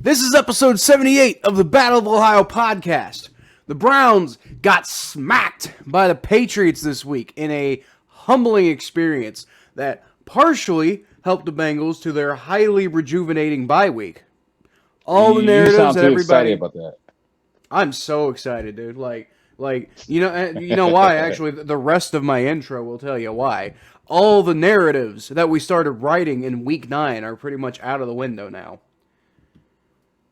This is episode 78 of the Battle of Ohio podcast. The Browns got smacked by the Patriots this week in a humbling experience that partially helped the Bengals to their highly rejuvenating bye week. All the narratives you sound that too everybody excited about that. I'm so excited, dude. You know why? Actually, the rest of my intro will tell you why. All the narratives that we started writing in week 9 are pretty much out of the window now.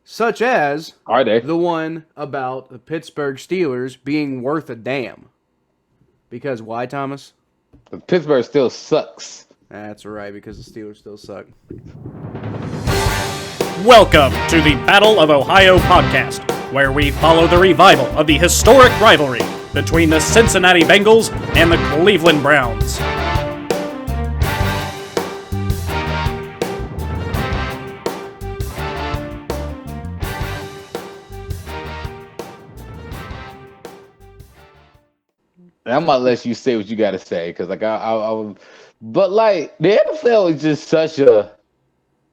Such as Are they? the one about the Pittsburgh Steelers being worth a damn. Because why, Thomas? Pittsburgh still sucks. That's right, because the Steelers still suck. Welcome to the Battle of Ohio podcast, where we follow the revival of the historic rivalry between the Cincinnati Bengals and the Cleveland Browns. I'm gonna let you say what you gotta say, because but like the NFL is just such a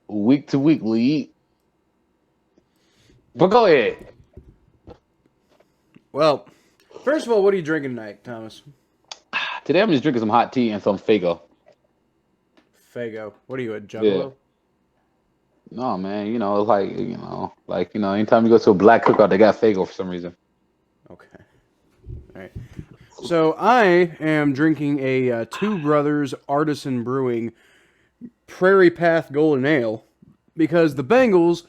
week-to-week league. But go ahead. Well, first of all, what are you drinking tonight, Thomas? Today I'm just drinking some hot tea and some Faygo. Faygo. What are you, a Juggalo? Yeah. No, man. Anytime you go to a black cookout, they got Faygo for some reason. Okay. All right. So I am drinking a Two Brothers Artisan Brewing Prairie Path Golden Ale because the Bengals,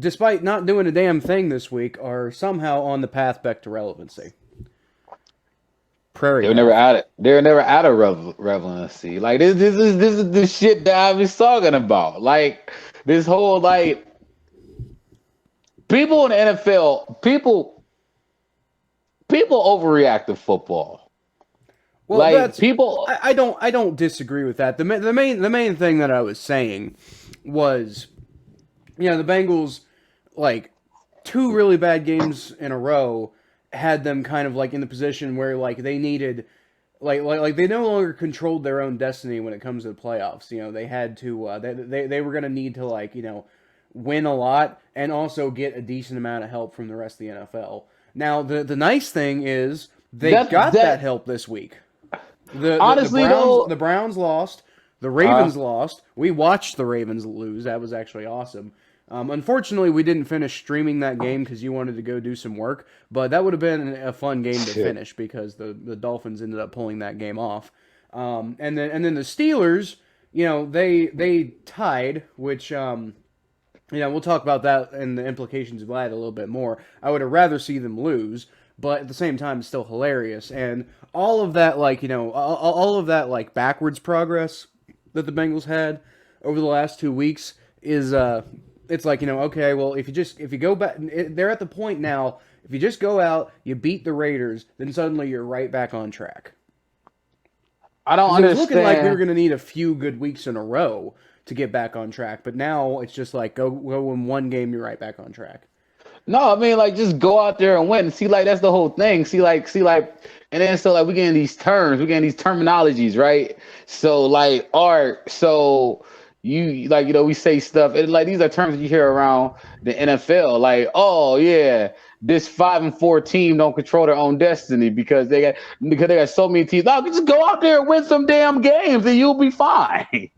despite not doing a damn thing this week, are somehow on the path back to relevancy. They were never out of relevancy. Like this is the shit that I was talking about. Like this whole people in the NFL, people overreact to football. Well, I don't disagree with that. The main thing that I was saying was, the Bengals, like, 2 really bad games in a row had them kind of like in the position where they needed, like they no longer controlled their own destiny when it comes to the playoffs. They had to they were gonna need to win a lot and also get a decent amount of help from the rest of the NFL. Now, the nice thing is they got that help this week. The Browns lost. The Ravens lost. We watched the Ravens lose. That was actually awesome. Unfortunately, we didn't finish streaming that game because you wanted to go do some work. But that would have been a fun game to finish because the Dolphins ended up pulling that game off. And then the Steelers, they tied, which we'll talk about that and the implications of that a little bit more. I would have rather see them lose, but at the same time, it's still hilarious. And all of that, all of that, backwards progress that the Bengals had over the last 2 weeks is, it's okay, well, if you go back, they're at the point now, if you just go out, you beat the Raiders, then suddenly you're right back on track. I don't understand. It was looking like we were going to need a few good weeks in a row to get back on track, but now it's just go win one game, you're right back on track. No, I mean, just go out there and win. See, that's the whole thing. See, and then so we getting these terms, we getting these terminologies, right? So we say stuff, and these are terms that you hear around the NFL, oh yeah, this 5-4 team don't control their own destiny because they got so many teams. No, just go out there and win some damn games and you'll be fine. In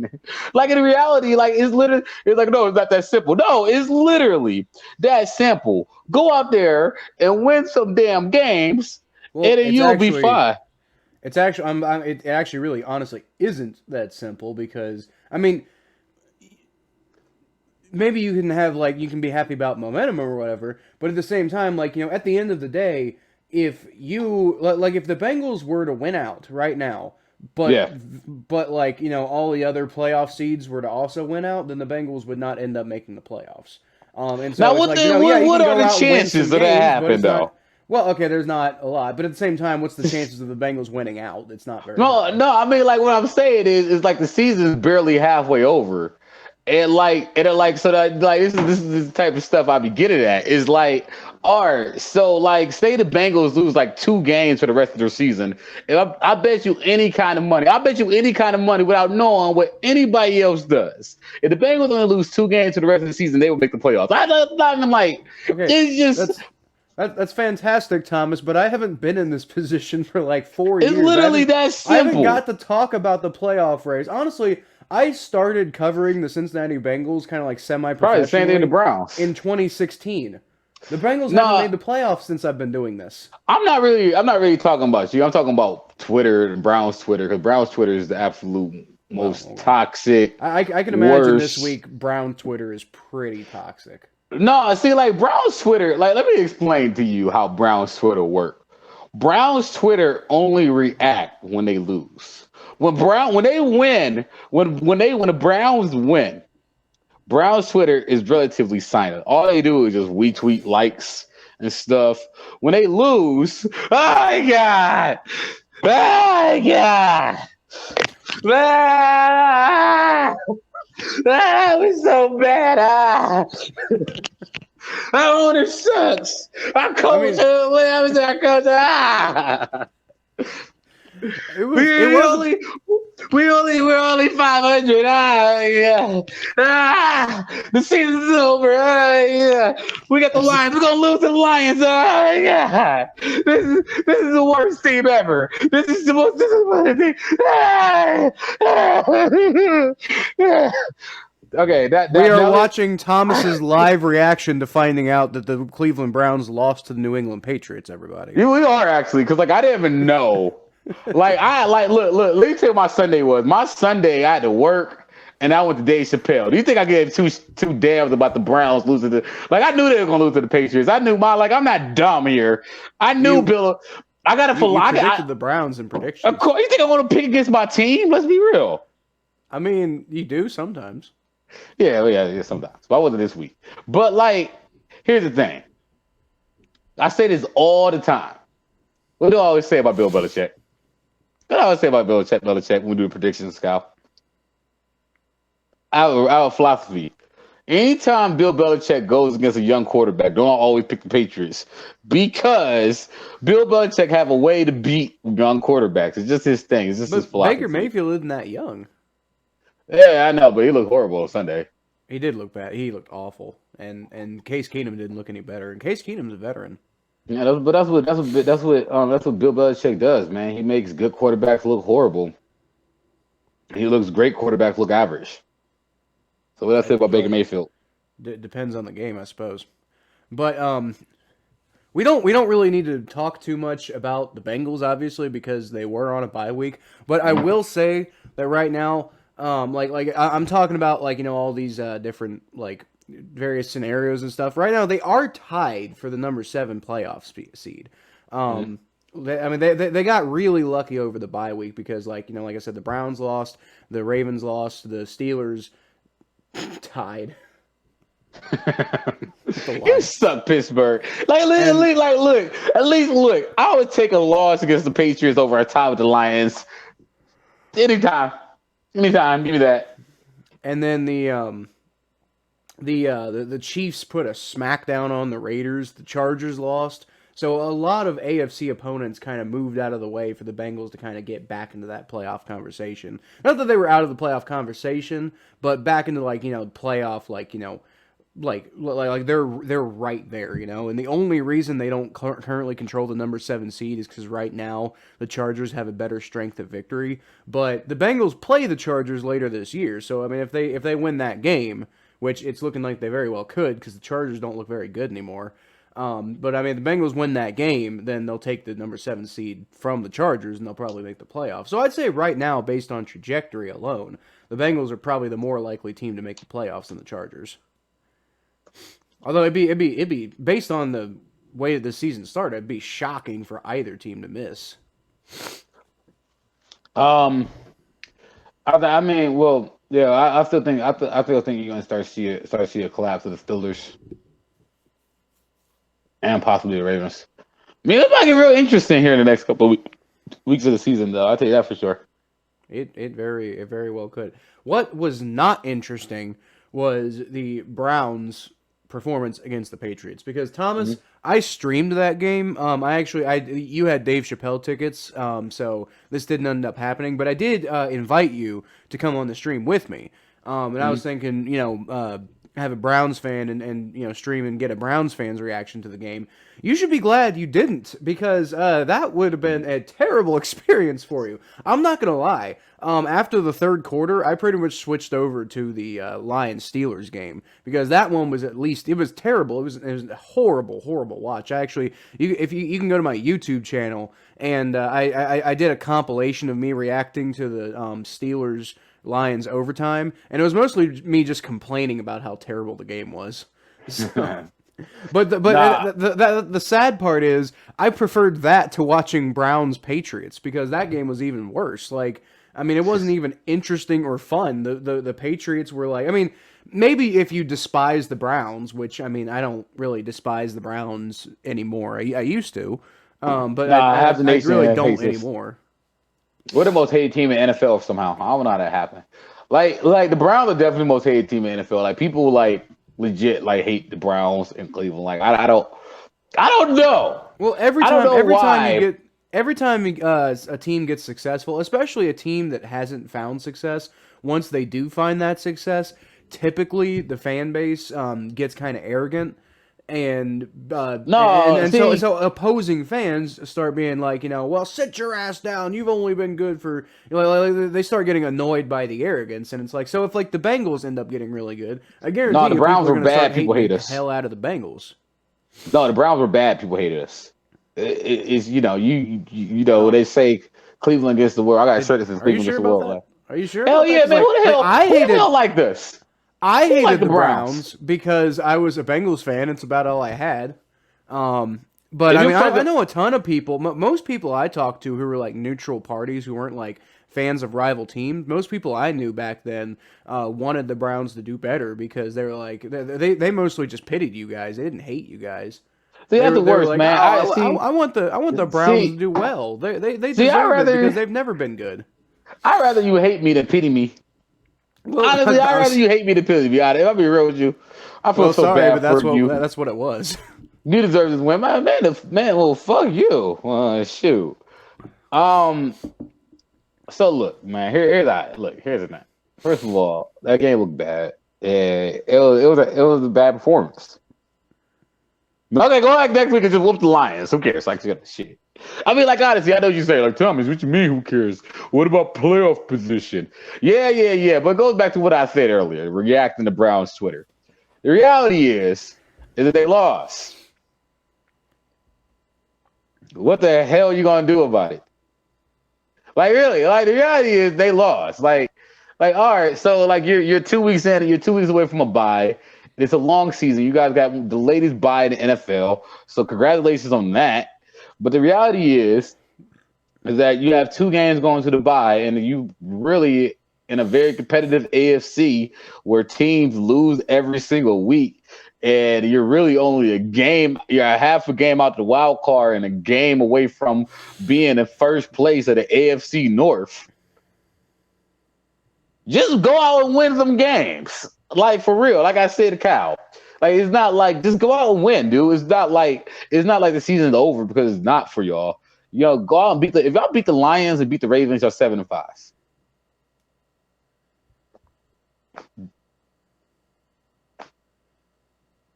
reality, it's no, it's not that simple. No, it's literally that simple. Go out there and win some damn games, and then you'll be fine. It's actually, it actually really honestly isn't that simple because maybe you can have you can be happy about momentum or whatever, but at the same time, at the end of the day, if the Bengals were to win out right now, but all the other playoff seeds were to also win out, then the Bengals would not end up making the playoffs. And so now, what are the chances of that happening though? Well, okay, there's not a lot, but at the same time, what's the chances of the Bengals winning out? It's not very. No, I mean, what I'm saying is the season's barely halfway over. And so that this is the type of stuff I be getting at is All right, so like, say the Bengals lose like 2 games for the rest of their season, and I bet you any kind of money. I bet you any kind of money without knowing what anybody else does. If the Bengals only lose 2 games for the rest of the season, they will make the playoffs. I'm like, Okay, it's just that's fantastic, Thomas. But I haven't been in this position for like 4 years. it's literally that simple. I haven't got to talk about the playoff race. Honestly, I started covering the Cincinnati Bengals kind of like semi-professionally. Probably the same thing in the Browns in 2016. The Bengals haven't made the playoffs since I've been doing this. I'm not really talking about you. I'm talking about Twitter and Browns Twitter, because Browns Twitter is the absolute most toxic. I can imagine this week Brown Twitter is pretty toxic. No, see, like Browns Twitter, like let me explain to you how Browns Twitter work. Browns Twitter only react when they lose. When they win, when the Browns win, Browns Twitter is relatively silent. All they do is just retweet likes and stuff. When they lose, oh my God! Oh my God! That was so bad. Our owner sucks. Our coach, our coach. We're only 500. The season's over. We got the Lions. We're gonna lose to the Lions. This is the worst team ever. This is the most disappointing thing. Okay, we are watching Thomas's live reaction to finding out that the Cleveland Browns lost to the New England Patriots. Everybody, yeah, we are actually, because like I didn't even know. Look. Let me tell you what my Sunday was. My Sunday, I had to work, and I went to Dave Chappelle. Do you think I gave two damns about the Browns losing to? Like, I knew they were gonna lose to the Patriots. I knew I'm not dumb here. I knew Bill. I got to predicted the Browns in predictions. Of course, you think I want to pick against my team? Let's be real. I mean, you do sometimes. Yeah, sometimes. But I wasn't this week. But like, here's the thing. I say this all the time. What do I always say about Bill Belichick? What do I always say about Belichick when we do predictions, Scout? Our philosophy. Anytime Bill Belichick goes against a young quarterback, don't always pick the Patriots, because Bill Belichick have a way to beat young quarterbacks. It's just his thing. It's just his philosophy. Baker Mayfield isn't that young. Yeah, I know, but he looked horrible on Sunday. He did look bad. He looked awful, and Case Keenum didn't look any better. And Case Keenum's a veteran. Yeah, that's what Bill Belichick does, man. He makes good quarterbacks look horrible. He looks great quarterbacks look average. So what I say about Baker Mayfield? Depends on the game, I suppose. But we don't really need to talk too much about the Bengals, obviously, because they were on a bye week. But I will say that right now, I'm talking about all these different various scenarios and stuff. Right now, they are tied for the number 7 playoff seed. They got really lucky over the bye week because like I said, the Browns lost, the Ravens lost, the Steelers tied. You suck, Pittsburgh. Look. At least look. I would take a loss against the Patriots over a tie with the Lions. Anytime. Give me that. And then the Chiefs put a smackdown on the Raiders. The Chargers lost. So a lot of AFC opponents kind of moved out of the way for the Bengals to kind of get back into that playoff conversation. Not that they were out of the playoff conversation, but back into playoff they're right there, And the only reason they don't currently control the number 7 seed is because right now the Chargers have a better strength of victory. But the Bengals play the Chargers later this year, so I mean if they win that game, which it's looking like they very well could because the Chargers don't look very good anymore. But I mean, if the Bengals win that game, then they'll take the number 7 seed from the Chargers, and they'll probably make the playoffs. So I'd say right now, based on trajectory alone, the Bengals are probably the more likely team to make the playoffs than the Chargers. Although it'd be based on the way that the season started, it'd be shocking for either team to miss. I still think you're going to start to see a collapse of the Steelers. And possibly the Ravens. I mean, it might get real interesting here in the next couple of weeks of the season, though. I'll tell you that for sure. It very well could. What was not interesting was the Browns performance against the Patriots because Thomas, I streamed that game. You had Dave Chappelle tickets, so this didn't end up happening. But I did invite you to come on the stream with me, and I was thinking, have a Browns fan and stream and get a Browns fan's reaction to the game. You should be glad you didn't because that would have been a terrible experience for you. I'm not gonna lie. After the third quarter, I pretty much switched over to the Lions-Steelers game because that one was it was terrible. It was a horrible watch. If you can go to my YouTube channel and I did a compilation of me reacting to the Steelers Lions overtime, and it was mostly me just complaining about how terrible the game was. So, the sad part is I preferred that to watching Browns Patriots because that game was even worse. Like, I mean, it wasn't even interesting or fun. The Patriots were like, I mean, maybe if you despise the Browns, which I mean, I don't really despise the Browns anymore. I used to, but I really don't anymore. We're the most hated team in NFL somehow. I don't know how that happened. Like the Browns are definitely the most hated team in NFL. Like people legit hate the Browns in Cleveland. Like I don't know. Well, every time a team gets successful, especially a team that hasn't found success, once they do find that success, typically the fan base gets kind of arrogant. So opposing fans start being like, well, sit your ass down. You've only been good for, they start getting annoyed by the arrogance, and it's like, so if the Bengals end up getting really good, I guarantee the Browns were bad. People hate us. The hell out of the Bengals. No, the Browns were bad. People hated us. It's they say Cleveland against the world. I got a shirt that says Cleveland against the world. Are you sure? Hell yeah, man. What the hell? I don't like this. I hated the Browns because I was a Bengals fan. It's about all I had. But I mean, I know a ton of people. Most people I talked to who were like neutral parties, who weren't like fans of rival teams. Most people I knew back then wanted the Browns to do better because they were like they mostly just pitied you guys. They didn't hate you guys. See, that's the worst, like, man. I want the Browns to do well. They deserve it because they've never been good. I'd rather you hate me than pity me. Well, honestly, I'd rather you hate me than pity me. If I'll be real with you, I feel bad for you. That's what it was. You deserve this win, man. Well, fuck you. Shoot. So look, man. Here's the thing. First of all, that game looked bad. It was a bad performance. Okay, go back next week and just whoop the Lions. Who cares? Like, shit. I mean, honestly, I know what you say. Like, Thomas, what you mean, who cares? What about playoff position? Yeah. But it goes back to what I said earlier, reacting to Browns Twitter. The reality is that they lost. What the hell are you going to do about it? Like, really? Like, the reality is they lost. Like, all right, so, you're 2 weeks in and you're 2 weeks away from a bye. It's a long season. You guys got the latest bye in the NFL, so congratulations on that. But the reality is that you have 2 games going to the bye, and you really in a very competitive AFC where teams lose every single week, and you're really only you're a half a game out the wild card and a game away from being in first place of the AFC North. Just go out and win some games. Like, for real, like I said to Kyle. Like, it's not like just go out and win, dude. It's not like the season's over because it's not for y'all. Go out and if y'all beat the Lions and beat the Ravens, y'all 7-5.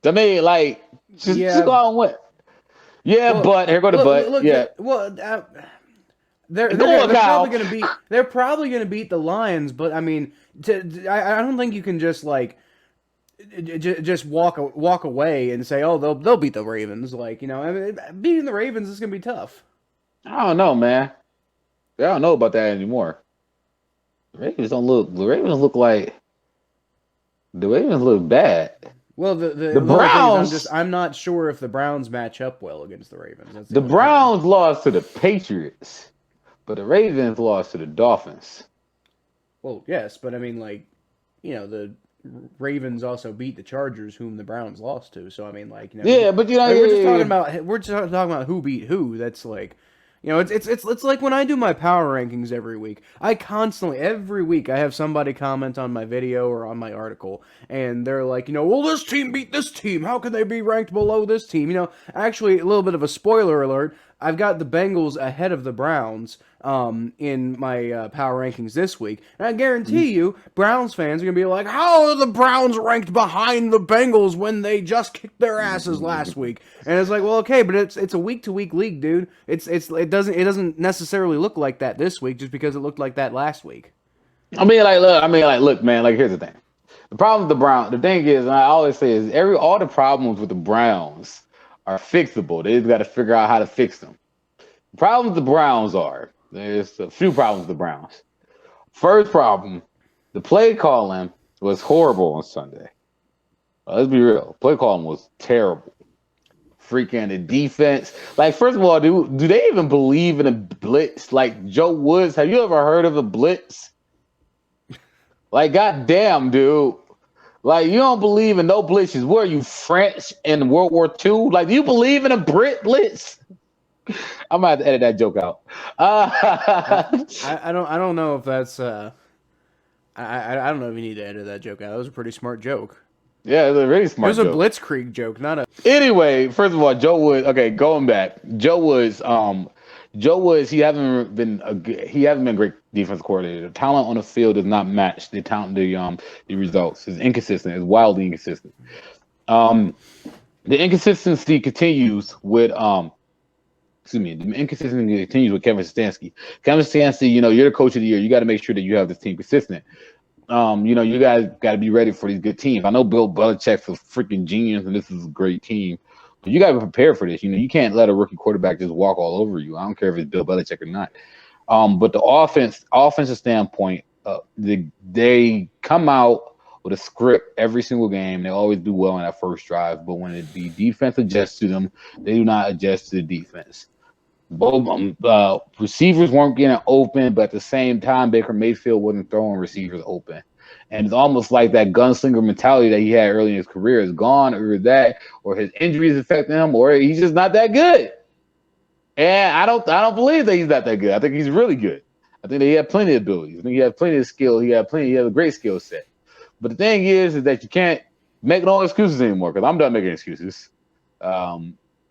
I mean, just go out and win. Yeah, well, but here go the but. Look, yeah. They're probably gonna beat the Lions, but I mean, I don't think you can just just walk away and say, oh, they'll beat the Ravens. Beating the Ravens is gonna be tough. I don't know, man. I don't know about that anymore. The Ravens look bad. Well, the Browns. I'm not sure if the Browns match up well against the Ravens. The Browns lost to the Patriots, but the Ravens lost to the Dolphins. Well, yes, but I mean, the Ravens also beat the Chargers, whom the Browns lost to. So I mean, yeah, but we're just talking about who beat who. That's You know, it's like when I do my power rankings every week. Every week, I have somebody comment on my video or on my article, and they're like, well, this team beat this team. How can they be ranked below this team? Actually, a little bit of a spoiler alert. I've got the Bengals ahead of the Browns in my power rankings this week. And I guarantee you, Browns fans are going to be like, how are the Browns ranked behind the Bengals when they just kicked their asses last week? And it's like, well, okay, but it's a week-to-week league, dude. It doesn't necessarily look like that this week just because it looked like that last week. Look, man, here's the thing. The problem with the Browns, the thing is, and I always say is all the problems with the Browns are fixable. They just got to figure out how to fix them. The problem with the Browns there's a few problems with the Browns. First problem, the play calling was horrible on Sunday. Let's be real. Play calling was terrible. Freaking the defense. First of all, do they even believe in a blitz? Like Joe Woods, have you ever heard of a blitz? Goddamn, dude. You don't believe in no blitzes. What are you, French in World War II? Do you believe in a blitz? I'm gonna have to edit that joke out. I don't know if that's I don't know if you need to edit that joke out. That was a pretty smart joke. Yeah, it was a really smart joke. It was a blitzkrieg joke, not a. Anyway, first of all, Joe Woods. Okay, going back, Joe Woods. He hasn't been a great defense coordinator. The talent on the field does not match the results. It's inconsistent. It's wildly inconsistent. The inconsistency continues with Kevin Stefanski. Kevin Stefanski, you're the coach of the year. You got to make sure that you have this team consistent. You guys got to be ready for these good teams. I know Bill Belichick's a freaking genius, and this is a great team. But you got to be prepared for this. You can't let a rookie quarterback just walk all over you. I don't care if it's Bill Belichick or not. But the offensive standpoint, they come out with a script every single game. They always do well in that first drive. But when the defense adjusts to them, they do not adjust to the defense. Both receivers weren't getting open, but at the same time, Baker Mayfield wasn't throwing receivers open. And it's almost like that gunslinger mentality that he had early in his career is gone, or his injuries affecting him, or he's just not that good. And I don't believe that he's not that good. I think he's really good. I think that he had plenty of abilities. I think he had plenty of skill. He had a great skill set. But the thing is that you can't make no excuses anymore, because I'm done making excuses.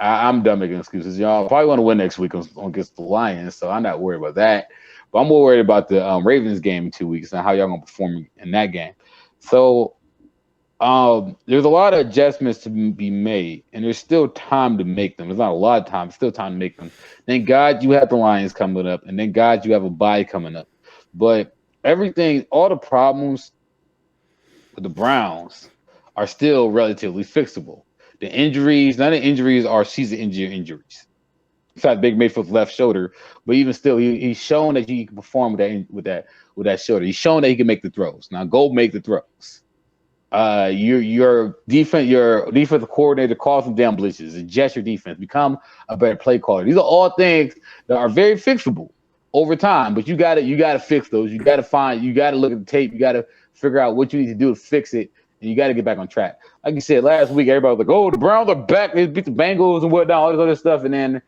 I'm done making excuses. Y'all probably want to win next week against the Lions, so I'm not worried about that. But I'm more worried about the Ravens game in 2 weeks and how y'all going to perform in that game. So there's a lot of adjustments to be made, and there's still time to make them. There's not a lot of time. There's still time to make them. Thank God you have the Lions coming up, and thank God you have a bye coming up. But all the problems with the Browns are still relatively fixable. The injuries, none of the injuries are season injuries. Besides Big Mayfield's left shoulder, but even still, he's shown that he can perform with that shoulder. He's shown that he can make the throws. Now go make the throws. Your defensive coordinator calls some damn blitzes. Adjust your defense. Become a better play caller. These are all things that are very fixable over time. But you gotta fix those. You gotta look at the tape. You gotta figure out what you need to do to fix it. And you got to get back on track. Like you said, last week, everybody was like, oh, the Browns are back. They beat the Bengals and whatnot, all this other stuff. And then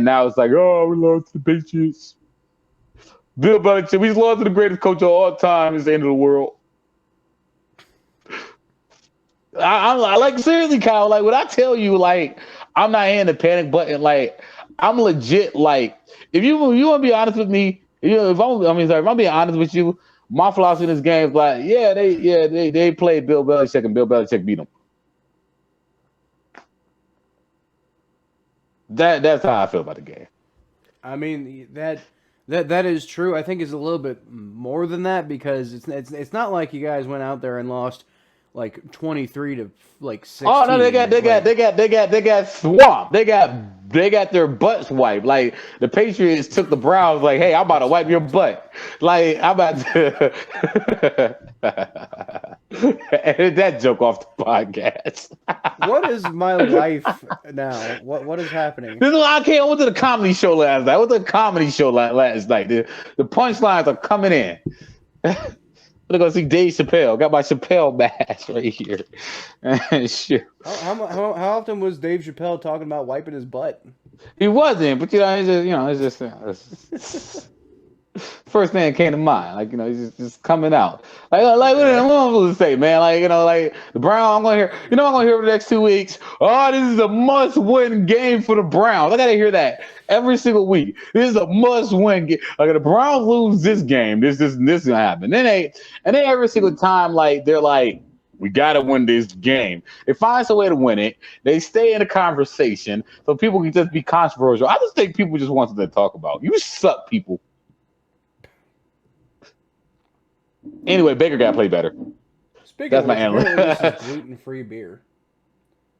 now it's like, oh, we lost to the Patriots. Bill Belichick, we lost to the greatest coach of all time. It's the end of the world. I seriously, Kyle, when I tell you, I'm not hitting the panic button. I'm legit, if you want to be honest with me, if I'm being honest with you, my philosophy in this game is they played Bill Belichick and Bill Belichick beat them. That's how I feel about the game. I mean that is true. I think it's a little bit more than that, because it's not like you guys went out there and lost 23 to 16. Oh no, they got swamped. They got their butts wiped. The Patriots took the Browns. Hey, I'm about to wipe your butt. I'm about to edit that joke off the podcast. What is my life now? What is happening? This is why I went to the comedy show last night. The punchlines are coming in. Gonna go see Dave Chappelle. Got my Chappelle badge right here. Shit. How often was Dave Chappelle talking about wiping his butt? He wasn't, but it's just first thing that came to mind. Like, he's just coming out. Like what am I supposed to say, man? Like, like the Browns, I'm gonna hear, I'm gonna hear over the next 2 weeks. Oh, this is a must-win game for the Browns. I gotta hear that every single week. This is a must-win game. Like, if the Browns lose this game, this is gonna happen. And then every single time, like, they're like, we gotta win this game. They find some way to win it. They stay in a conversation so people can just be controversial. I just think people just want something to talk about. You suck, people. Anyway, Baker got to play better. That's my analyst. Gluten-free beer.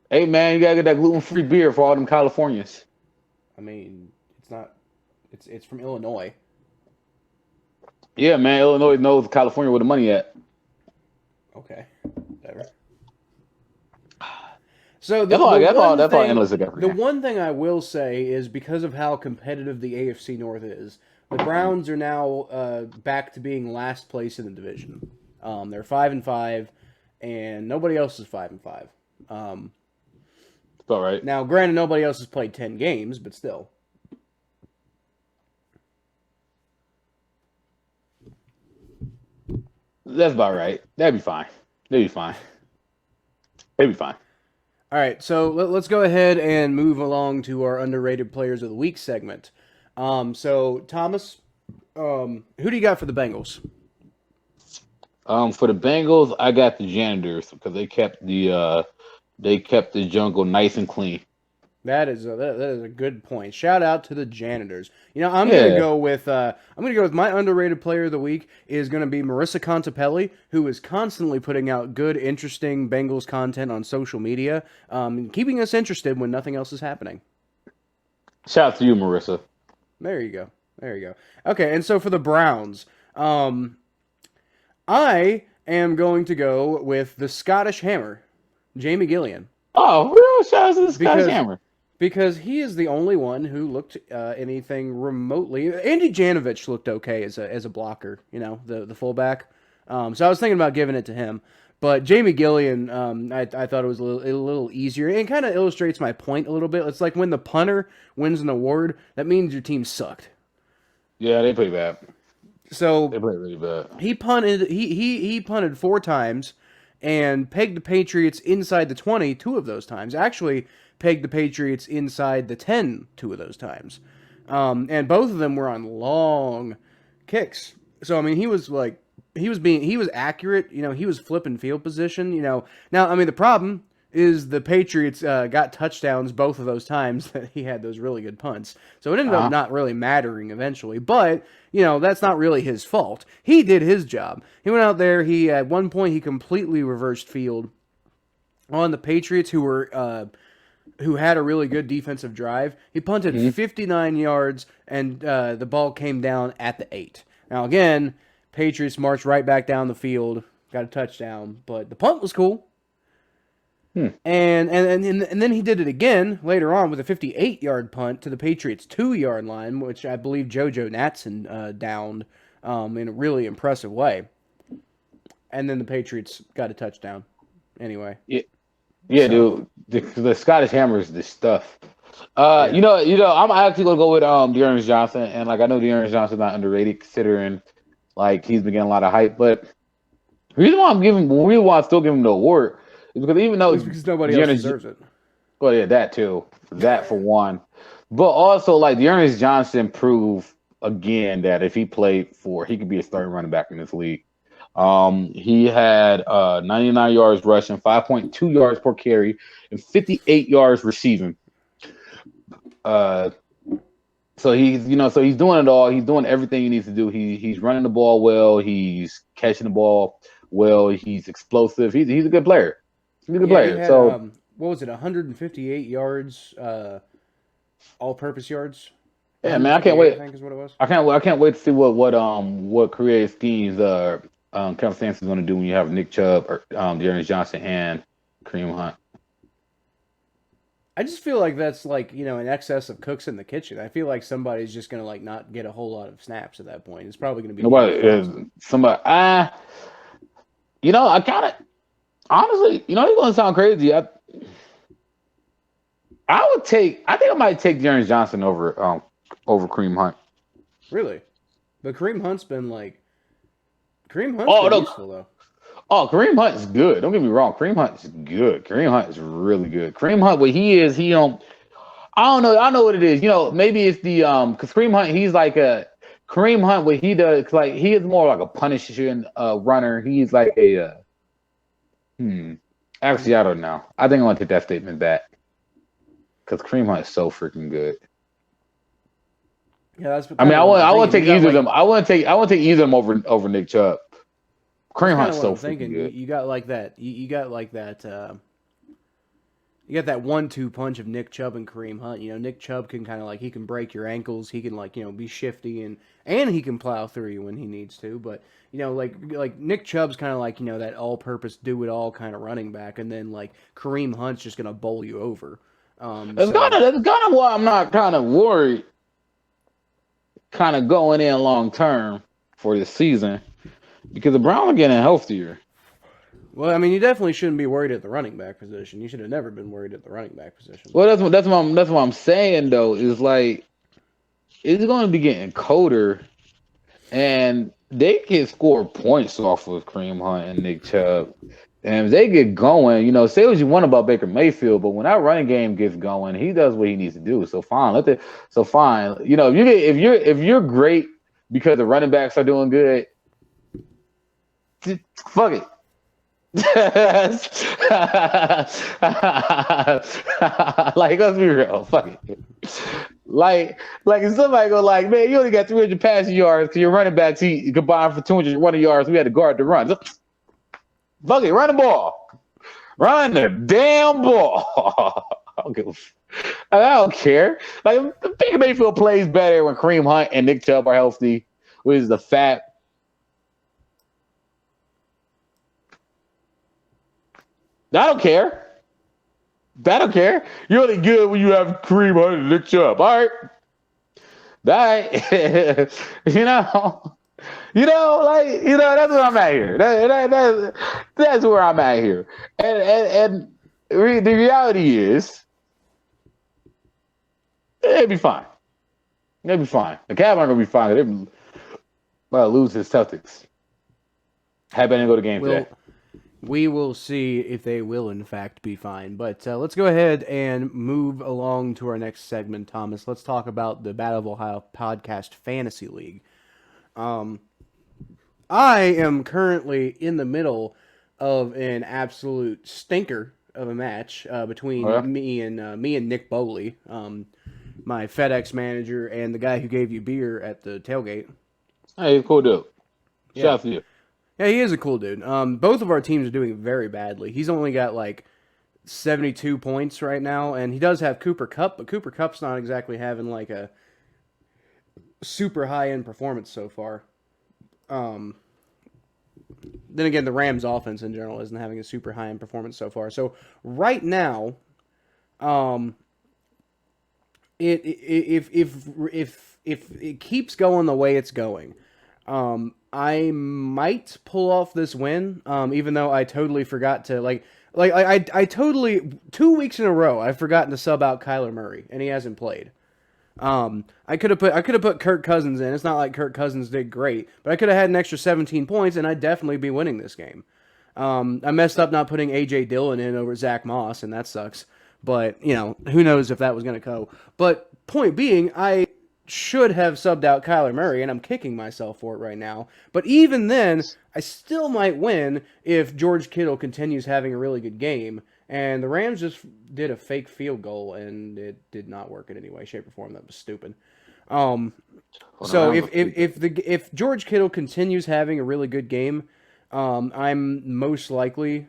Hey, man, you got to get that gluten-free beer for all them Californians. I mean, it's not. It's from Illinois. Yeah, man, Illinois knows California where the money at. Okay, whatever. So that's all analysts got for the one thing I will say is because of how competitive the AFC North is, the Browns are now back to being last place in the division. They're 5-5, and nobody else is 5-5. It's all right. Now, granted, nobody else has played 10 games, but still. That's about right. That'd be fine. They'd be fine. All right, so let's go ahead and move along to our underrated players of the week segment. So Thomas, who do you got for the Bengals? For the Bengals, I got the janitors because they kept the jungle nice and clean. That is a good point. Shout out to the janitors. I'm gonna go with my underrated player of the week is gonna be Marissa Contepelli, who is constantly putting out good, interesting Bengals content on social media, keeping us interested when nothing else is happening. Shout out to you, Marissa. There you go. Okay, and so for the Browns, I am going to go with the Scottish Hammer, Jamie Gillian. Oh, real shout out to the Scottish Hammer. Because he is the only one who looked anything remotely. Andy Janovich looked okay as a blocker, the fullback. So I was thinking about giving it to him. But Jamie Gillian, I thought it was a little easier. And it kind of illustrates my point a little bit. It's like when the punter wins an award, that means your team sucked. Yeah, they play bad. So they play really bad. He punted. He punted 4 times, and pegged the Patriots inside the 20 2 of those times. Actually, pegged the Patriots inside the 10 2 of those times, and both of them were on long kicks. So I mean, he was accurate. He was flipping field position. Now I mean the problem is the Patriots got touchdowns both of those times that he had those really good punts. So it ended up not really mattering eventually. But, that's not really his fault. He did his job. He went out there. At one point, he completely reversed field on the Patriots who had a really good defensive drive. He punted 59 yards, and the ball came down at the 8. Now, again, Patriots marched right back down the field, got a touchdown, but the punt was cool. And then he did it again later on with a 58-yard punt to the Patriots' 2-yard line, which I believe JoJo Natson downed in a really impressive way. And then the Patriots got a touchdown. Anyway. Yeah, dude. The Scottish Hammer is the stuff. I'm actually gonna go with Dearness Johnson, and I know Dearness Johnson's not underrated considering he's been getting a lot of hype. But the reason why I still give him the award. Because even though because nobody else deserves it. Well, yeah, that too. That for one. But also, Dearness Johnson proved again that if he played he could be a starting running back in this league. He had 99 yards rushing, 5.2 yards per carry, and 58 yards receiving. So he's doing it all. He's doing everything he needs to do. He's running the ball well. He's catching the ball well. He's explosive. He's a good player. He's a good player. Had, so what was it? 158 yards, all-purpose yards. Yeah, man, I can't wait. I think is what it was. I can't wait to see what creative schemes Kevin Stefanski's going to do when you have Nick Chubb or Dearness Johnson and Kareem Hunt. I just feel like that's in excess of cooks in the kitchen. I feel like somebody's just going to not get a whole lot of snaps at that point. It's probably going to be somebody. I kind of honestly, it's going to sound crazy. I think I might take Jerry Johnson over Kareem Hunt. Really? But Kareem Hunt's been useful though. Oh, Kareem Hunt is good. Don't get me wrong. Kareem Hunt is good. Kareem Hunt is really good. Kareem Hunt, what he is, I don't know. I know what it is. Maybe it's the because Kareem Hunt, he's like Kareem Hunt. What he does, like he is more like a punishing runner. He's like a Actually, I don't know. I think I want to take that statement back because Kareem Hunt is so freaking good. Yeah, that's. I want to take either of them. I want to take either of them over Nick Chubb. Kareem Hunt's so freaking good. You got like that. You got like that. You got that 1-2 punch of Nick Chubb and Kareem Hunt. Nick Chubb can kind of he can break your ankles. He can be shifty and he can plow through you when he needs to. But like Nick Chubb's kind of that all-purpose do-it-all kind of running back, and then Kareem Hunt's just gonna bowl you over. That's kind of why I'm not kind of worried. Kind of going in long term for this season because the Browns are getting healthier. Well, I mean, you definitely shouldn't be worried at the running back position. You should have never been worried at the running back position. Well, that's what I'm saying though. Is it's going to be getting colder, and they can score points off of Kareem Hunt and Nick Chubb. And if they get going, say what you want about Baker Mayfield, but when that running game gets going, he does what he needs to do. So fine, if you're great because the running backs are doing good, fuck it. Let's be real. Fuck it. If somebody go man, you only got 300 passing yards because your running backs he combined for 200 running yards. We had to guard the run. Fuck it, run the ball. Run the damn ball. I don't care. Baker Mayfield plays better when Kareem Hunt and Nick Chubb are healthy, which is the fact. I don't care. You're only good when you have Kareem Hunt and Nick Chubb. All right. That's where I'm at here. That's where I'm at here. And the reality is, it'll be fine. The Cavs aren't gonna be fine. They're about to lose his Celtics. Have been to go to game today. We will see if they will, in fact, be fine. But let's go ahead and move along to our next segment, Thomas. Let's talk about the Battle of Ohio Podcast Fantasy League. I am currently in the middle of an absolute stinker of a match between me and Nick Bowley, my FedEx manager and the guy who gave you beer at the tailgate. Hey, cool dude. Shout out to you. Yeah, he is a cool dude. Both of our teams are doing very badly. He's only got 72 points right now, and he does have Cooper Kupp, but Cooper Kupp's not exactly having a super high-end performance so far. Then again, the Rams' offense in general isn't having a super high-end performance so far. So right now, if it keeps going the way it's going, I might pull off this win, even though I totally forgot to I totally 2 weeks in a row I've forgotten to sub out Kyler Murray, and he hasn't played. I could have put Kirk Cousins in. It's not like Kirk Cousins did great, but I could have had an extra 17 points, and I'd definitely be winning this game. I messed up not putting A.J. Dillon in over Zach Moss, and that sucks. But who knows if that was going to go. But point being, I should have subbed out Kyler Murray, and I'm kicking myself for it right now. But even then, I still might win if George Kittle continues having a really good game. And the Rams just did a fake field goal, and it did not work in any way, shape, or form. That was stupid. So if George Kittle continues having a really good game, I'm most likely...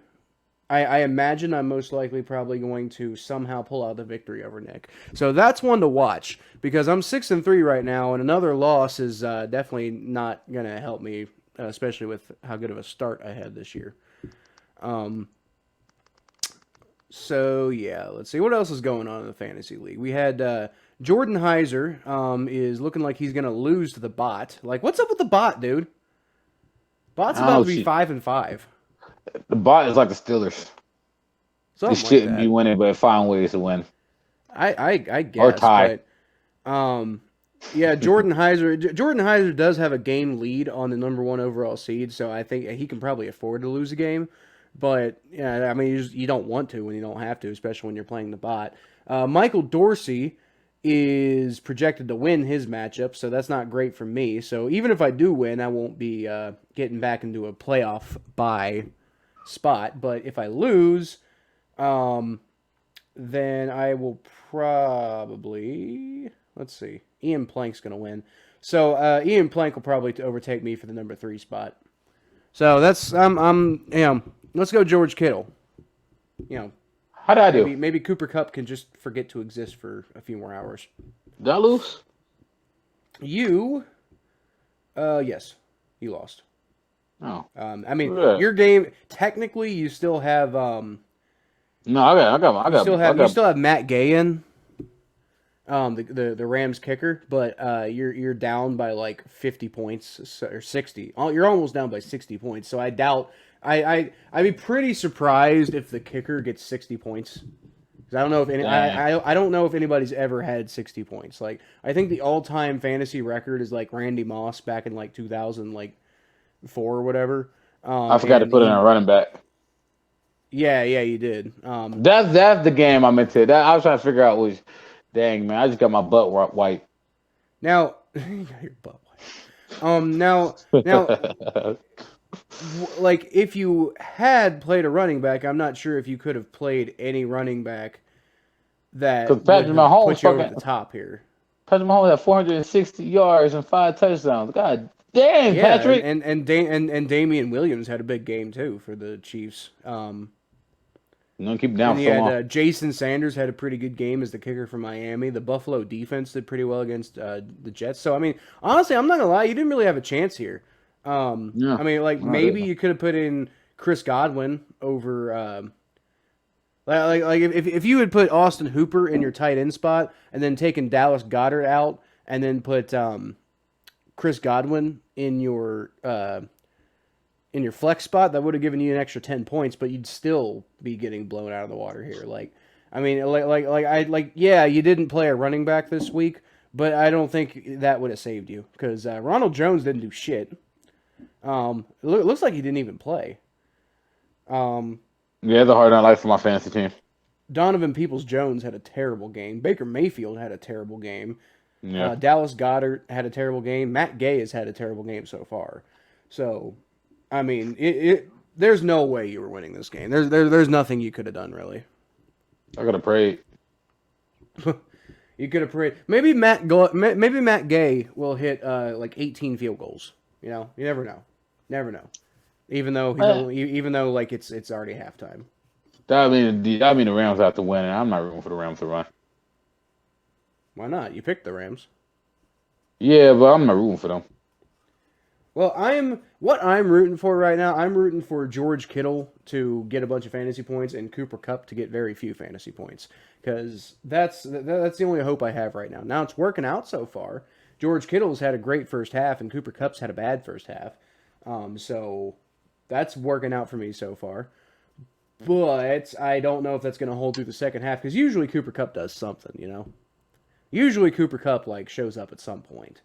I imagine I'm most likely probably going to somehow pull out the victory over Nick. So that's one to watch, because I'm 6-3 right now, and another loss is definitely not going to help me, especially with how good of a start I had this year. So yeah, let's see what else is going on in the fantasy league. We had Jordan Heiser is looking like he's going to lose to the bot. What's up with the bot, dude? Bot's about to be 5-5. The bot is like the Steelers. They shouldn't be winning, but find ways to win. I guess. Or tie. But, yeah, Jordan Heiser does have a game lead on the number 1 overall seed, so I think he can probably afford to lose a game. But, yeah, I mean, you don't want to when you don't have to, especially when you're playing the bot. Michael Dorsey is projected to win his matchup, so that's not great for me. So even if I do win, I won't be getting back into a playoff bye spot. But if I lose, then I will probably... Let's see. Ian Plank's going to win. So Ian Plank will probably overtake me for the number 3 spot. So that's... let's go George Kittle. How did I do? Maybe Cooper Kupp can just forget to exist for a few more hours. Did I lose? Yes, you lost. Oh. I mean, your game, technically, you still have... No, you still have Matt Gay in, the Rams kicker, but you're down by like 50 points or 60. You're almost down by 60 points. So I doubt I'd be pretty surprised if the kicker gets 60 points. Because I don't know if I don't know if anybody's ever had 60 points. Like I think the all-time fantasy record is like Randy Moss back in like 2004 or whatever. I forgot to put in a running back. Yeah, you did. That's the game I'm into. That I was trying to figure out was, dang man, I just got my butt wiped. Now, you got your butt wiped. Now, like if you had played a running back, I'm not sure if you could have played any running back that would put you over the top here. Patrick Mahomes had 460 yards and 5 touchdowns. God damn, yeah, Patrick. And Damian Williams had a big game too for the Chiefs. Keep down so long. Jason Sanders had a pretty good game as the kicker for Miami. The Buffalo defense did pretty well against the Jets. So I mean, honestly, I'm not gonna lie, you didn't really have a chance here. I mean, like maybe you could have put in Chris Godwin over. Like if you had put Austin Hooper in your tight end spot and then taken Dallas Goedert out and then put Chris Godwin in your flex spot, that would have given you an extra 10 points, but you'd still be getting blown out of the water here. Like, I mean, yeah, you didn't play a running back this week, but I don't think that would have saved you because Ronald Jones didn't do shit. It looks like he didn't even play. Yeah, it's a hard night for my fantasy team. Donovan Peoples-Jones had a terrible game. Baker Mayfield had a terrible game. Yeah. Dallas Goedert had a terrible game. Matt Gay has had a terrible game so far. So, I mean, there's no way you were winning this game. There's nothing you could have done, really. I could have prayed. You could have prayed. Maybe Matt Gay will hit like 18 field goals. You know, you never know. Never know. Even though like it's already halftime. That mean the Rams have to win, and I'm not rooting for the Rams to run. Why not? You picked the Rams. Yeah, but I'm not rooting for them. Well, I'm rooting for right now. I'm rooting for George Kittle to get a bunch of fantasy points and Cooper Kupp to get very few fantasy points because that's the only hope I have right now. Now it's working out so far. George Kittle's had a great first half and Cooper Kupp's had a bad first half. So that's working out for me so far. But I don't know if that's going to hold through the second half because usually Cooper Kupp does something, you know. Usually Cooper Kupp like shows up at some point.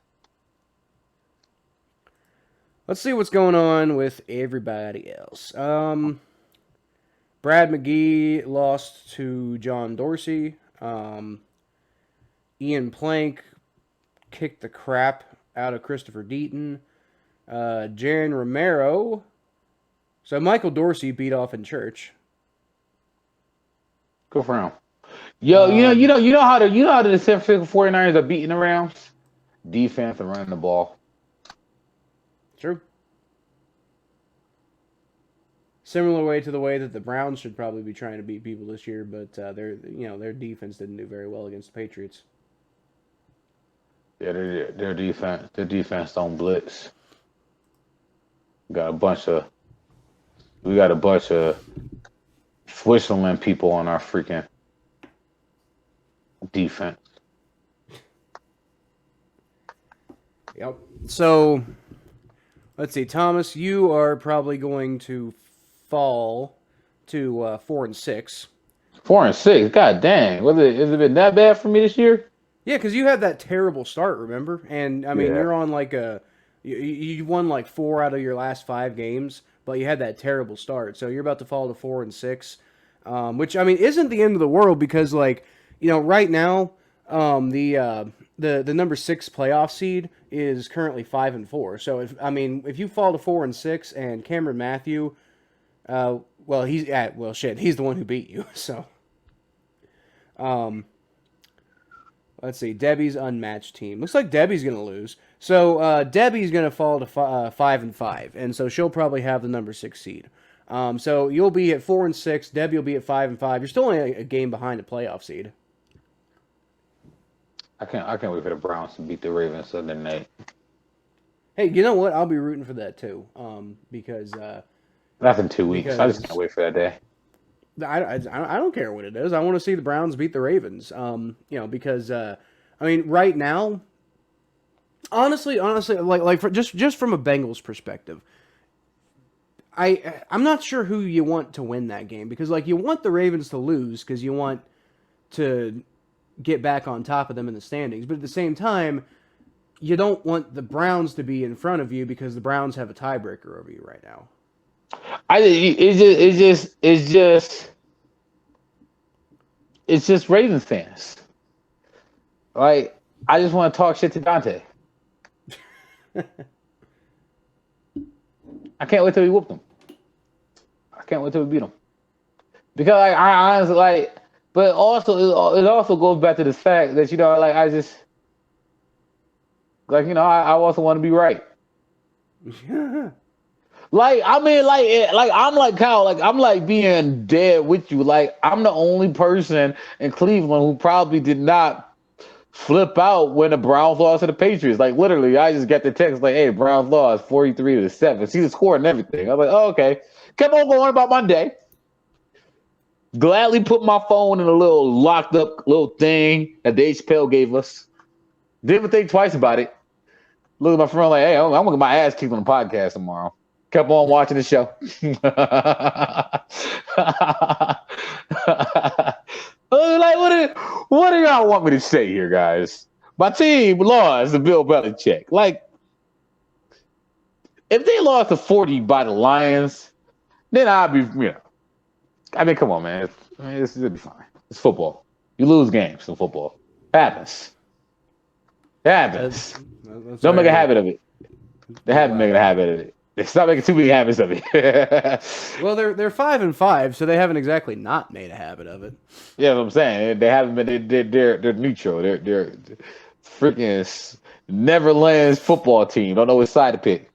Let's see what's going on with everybody else. Brad McGee lost to John Dorsey. Ian Plank kicked the crap out of Christopher Deaton. Jaron Romero. So Michael Dorsey beat off in church. Good for him. Yo, you know how the San Francisco 49ers are beating the Rams? Defense and running the ball. True. Similar way to the way that the Browns should probably be trying to beat people this year, but their defense didn't do very well against the Patriots. Yeah, their defense don't blitz. We got a bunch of Switzerland people on our freaking defense. Yep. So, let's see, Thomas, you are probably going to fall to 4-6. 4-6. God dang. Has it been that bad for me this year? Yeah, because you had that terrible start, remember? And I mean, Yeah. you're on like you won like 4 out of your last 5 games, but you had that terrible start. So you're about to fall to 4-6, which I mean isn't the end of the world because like right now the number 6 playoff seed is currently 5-4. So if you fall to 4-6 and Cameron Matthew, he's he's the one who beat you. So, let's see, Debbie's unmatched team. Looks like Debbie's gonna lose. So Debbie's gonna fall to 5-5, and so she'll probably have the number 6 seed. So you'll be at 4-6. Debbie will be at 5-5. You're still only a game behind the playoff seed. I can't wait for the Browns to beat the Ravens Sunday night. Hey, you know what? I'll be rooting for that too. Because that's in 2 weeks. I just can't wait for that day. I don't care what it is. I want to see the Browns beat the Ravens. Because I mean, right now, honestly, like just from a Bengals perspective, I'm not sure who you want to win that game because like you want the Ravens to lose because you want to get back on top of them in the standings, but at the same time, you don't want the Browns to be in front of you because the Browns have a tiebreaker over you right now. It's just Ravens fans. Like I just want to talk shit to Dante. I can't wait till we whoop them. I can't wait till we beat them. Because I honestly like, but also it also goes back to the fact that I just like I also want to be right. Like I mean, like I'm like Kyle, like I'm like being dead with you. Like I'm the only person in Cleveland who probably did not flip out when the Browns lost to the Patriots. Like literally, I just got the text like, "Hey, Browns lost 43-7." See the score and everything. I was like, "Oh, okay." Kept on going about my day. Gladly put my phone in a little locked up little thing that the HPL gave us. Didn't even think twice about it. Look at my friend like, "Hey, I'm gonna get my ass kicked on the podcast tomorrow." Kept on watching the show. Like, what do y'all want me to say here, guys? My team lost to Bill Belichick. Like, if they lost to 40 by the Lions, then I'd be, I mean, come on, man. It'll be fine. It's football. You lose games in football. It happens. That's Don't make a habit of it. They haven't made a habit of it. They stop making too many habits of it. Well, they're 5-5, so they haven't exactly not made a habit of it. Yeah, that's what I'm saying. They haven't been. They're neutral. They're freaking Neverland's football team. Don't know which side to pick.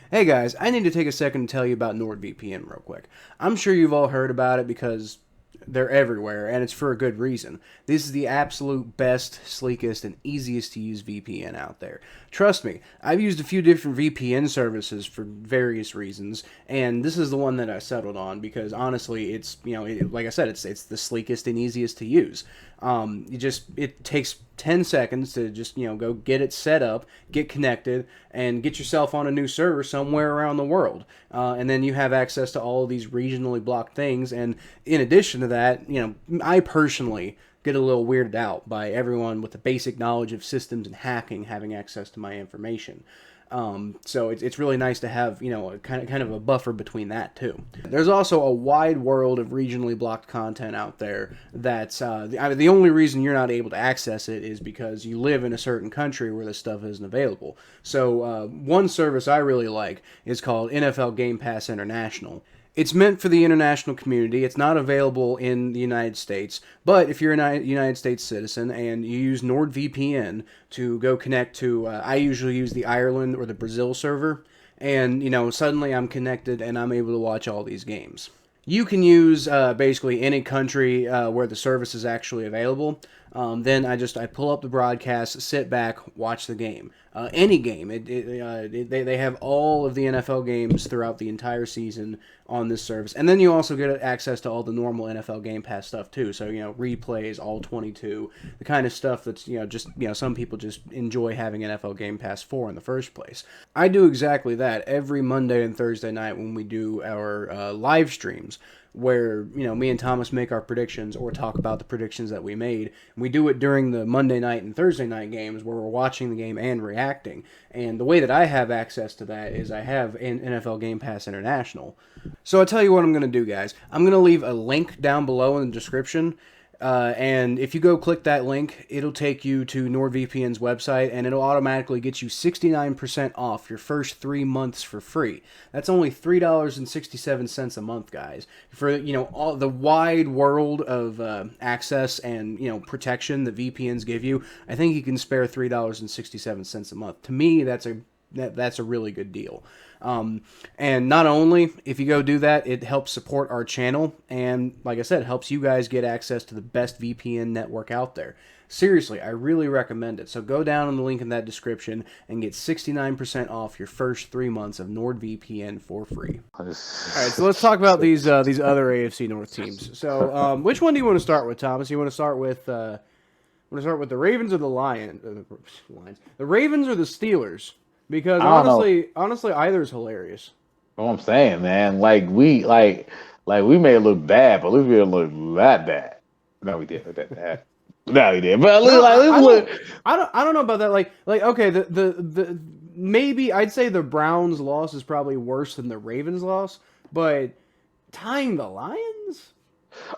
Hey guys, I need to take a second to tell you about NordVPN real quick. I'm sure you've all heard about it because they're everywhere, and it's for a good reason. This is the absolute best, sleekest, and easiest to use VPN out there. Trust me, I've used a few different VPN services for various reasons, and this is the one that I settled on because honestly, it's like I said, it's the sleekest and easiest to use. It takes 10 seconds to just go get it set up, get connected, and get yourself on a new server somewhere around the world, and then you have access to all of these regionally blocked things. And in addition to that, I personally get a little weirded out by everyone with the basic knowledge of systems and hacking having access to my information. So it's really nice to have a kind of a buffer between that too. There's also a wide world of regionally blocked content out there that's the only reason you're not able to access it is because you live in a certain country where this stuff isn't available. So one service I really like is called NFL Game Pass International. It's meant for the international community. It's not available in the United States, but if you're a United States citizen and you use NordVPN to go connect to, I usually use the Ireland or the Brazil server, and suddenly I'm connected and I'm able to watch all these games. You can use basically any country where the service is actually available. Then I pull up the broadcast, sit back, watch the game. any game. They have all of the NFL games throughout the entire season on this service, and then you also get access to all the normal NFL Game Pass stuff too. So replays, all 22, the kind of stuff that's just some people just enjoy having NFL Game Pass for in the first place. I do exactly that every Monday and Thursday night when we do our live streams, where me and Thomas make our predictions or talk about the predictions that we made. And we do it during the Monday night and Thursday night games where we're watching the game and reacting. And the way that I have access to that is I have an NFL Game Pass International. So I'll tell you what I'm going to do, guys. I'm going to leave a link down below in the description. And if you go click that link, it'll take you to NordVPN's website, and it'll automatically get you 69% off your first 3 months for free. That's only $3.67 a month, guys. For all the wide world of access and protection that VPNs give you, I think you can spare $3.67 a month. To me, that's a really good deal. And not only, if you go do that, it helps support our channel, and like I said, helps you guys get access to the best VPN network out there. Seriously, I really recommend it. So go down on the link in that description and get 69% off your first 3 months of NordVPN for free. All right, so let's talk about these other AFC North teams. So which one do you want to start with, Thomas? You want to start with the Ravens or the Lions? The Ravens or the Steelers? Because honestly, either is hilarious. What I'm saying, man, we made it look bad, but at least we didn't look that bad. No, we did look that bad. No, we did. But I don't know about that. Okay, the maybe I'd say the Browns' loss is probably worse than the Ravens' loss, but tying the Lions.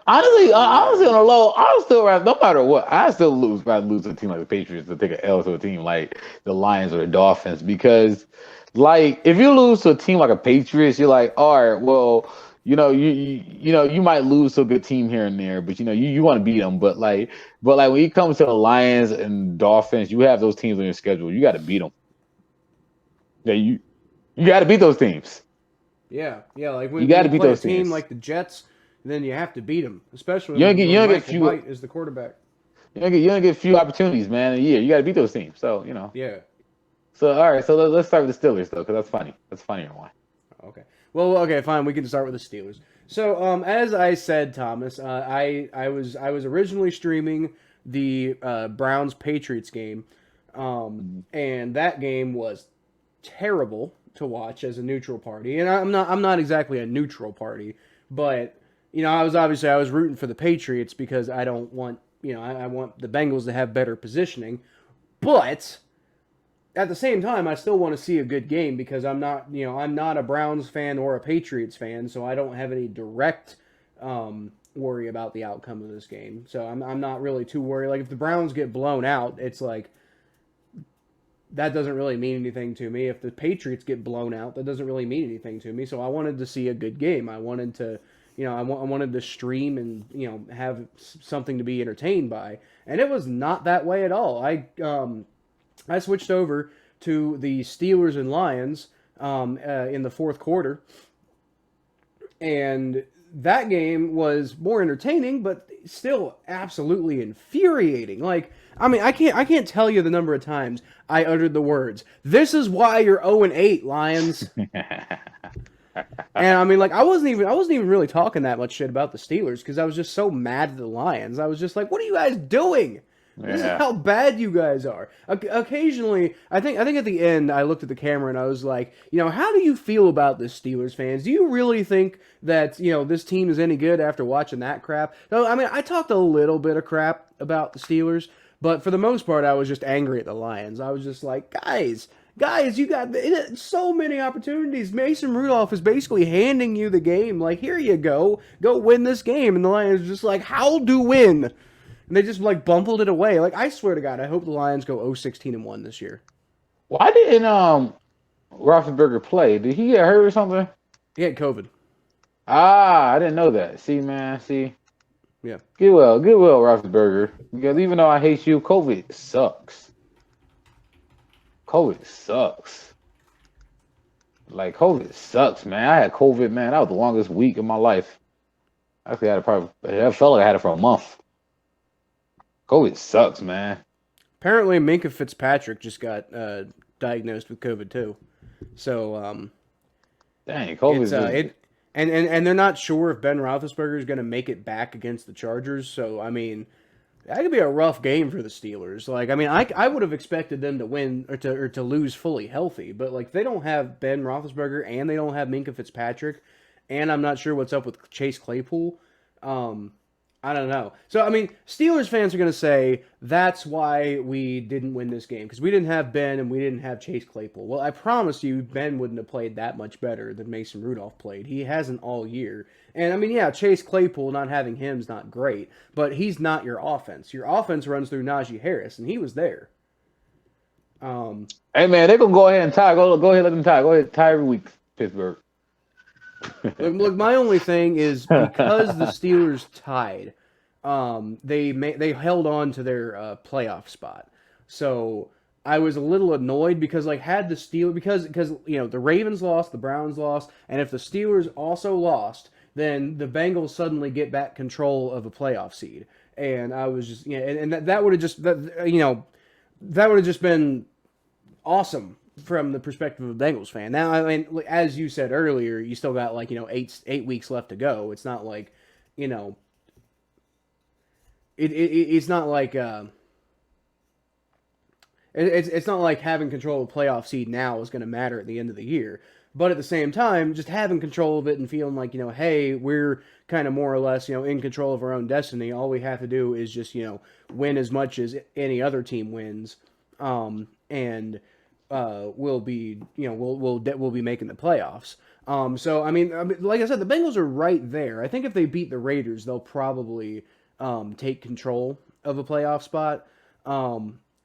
Honestly, on the low, I'll still no matter what, I still lose to a team like the Patriots to take an L to a team like the Lions or the Dolphins, because if you lose to a team like a Patriots, you're like, all right, well, you might lose to a good team here and there, but you want to beat them, but when it comes to the Lions and Dolphins, you have those teams on your schedule, you got to beat them. Yeah, you got to beat those teams. Yeah, like when you got to beat those team teams. Like the Jets. Then you have to beat them, especially when Michael White is the quarterback. You don't get a few opportunities, man. In a year, you got to beat those teams. So Yeah. So all right, so let's start with the Steelers though, because that's funny. That's funnier one. Okay. Well, okay, fine. We can start with the Steelers. So, as I said, Thomas, I was originally streaming the Browns Patriots game, and that game was terrible to watch as a neutral party. And I'm not exactly a neutral party, but I was rooting for the Patriots because I don't want, I want the Bengals to have better positioning. But at the same time, I still want to see a good game because I'm not a Browns fan or a Patriots fan, so I don't have any direct worry about the outcome of this game. So I'm not really too worried. Like, if the Browns get blown out, it's like, that doesn't really mean anything to me. If the Patriots get blown out, that doesn't really mean anything to me. So I wanted to see a good game. I wanted to I wanted to stream and have something to be entertained by, and it was not that way at all. I switched over to the Steelers and Lions in the fourth quarter, and that game was more entertaining, but still absolutely infuriating. I can't tell you the number of times I uttered the words, "This is why you're 0-8, Lions." And I wasn't even really talking that much shit about the Steelers because I was just so mad at the Lions. I was just like, "What are you guys doing? This is how bad you guys are." Occasionally, I think at the end, I looked at the camera and I was like, how do you feel about this, Steelers fans? Do you really think that this team is any good after watching that crap? So I talked a little bit of crap about the Steelers, but for the most part, I was just angry at the Lions. I was just like, guys, you got so many opportunities. Mason Rudolph is basically handing you the game. Like, here you go. Go win this game. And the Lions are just like, how do win? And they just, bumbled it away. I swear to God, I hope the Lions go 0-16-1 this year. Why didn't Roethlisberger play? Did he get hurt or something? He had COVID. I didn't know that. See, man, Yeah. Get well, Roethlisberger. Because even though I hate you, COVID sucks. COVID sucks. COVID sucks, man. I had COVID, man. That was the longest week of my life. Actually, I felt like I had it for a month. COVID sucks, man. Apparently, Minkah Fitzpatrick just got diagnosed with COVID too. So dang, COVID. And they're not sure if Ben Roethlisberger is going to make it back against the Chargers. So I mean, that could be a rough game for the Steelers. Like, I mean, I would have expected them to win or to lose fully healthy, but like they don't have Ben Roethlisberger and they don't have Minkah Fitzpatrick, and I'm not sure what's up with Chase Claypool. I don't know. So I mean, Steelers fans are going to say that's why we didn't win this game because we didn't have Ben and we didn't have Chase Claypool. Well, I promise you, Ben wouldn't have played that much better than Mason Rudolph played. He hasn't all year. And I mean, yeah, Chase Claypool not having him is not great, but he's not your offense. Your offense runs through Najee Harris, and he was there. Hey man, they're gonna go ahead and tie. Go ahead, let them tie. Go ahead, tie every week, Pittsburgh. Look, my only thing is because the Steelers tied, they held on to their playoff spot. So I was a little annoyed because like had the Steelers because you know the Ravens lost, the Browns lost, and if the Steelers also lost, then the Bengals suddenly get back control of a playoff seed. And I was just and that would have just that would have just been awesome from the perspective of a Bengals fan. Now, I mean, as you said earlier, you still got like 8 weeks left to go. It's not like it's not like it's not like having control of the playoff seed now is going to matter at the end of the year. But at the same time, just having control of it and feeling like hey, we're kind of more or less in control of our own destiny. All we have to do is just win as much as any other team wins, and we'll be we'll be making the playoffs. So I mean, like I said, the Bengals are right there. I think if they beat the Raiders, they'll probably take control of a playoff spot.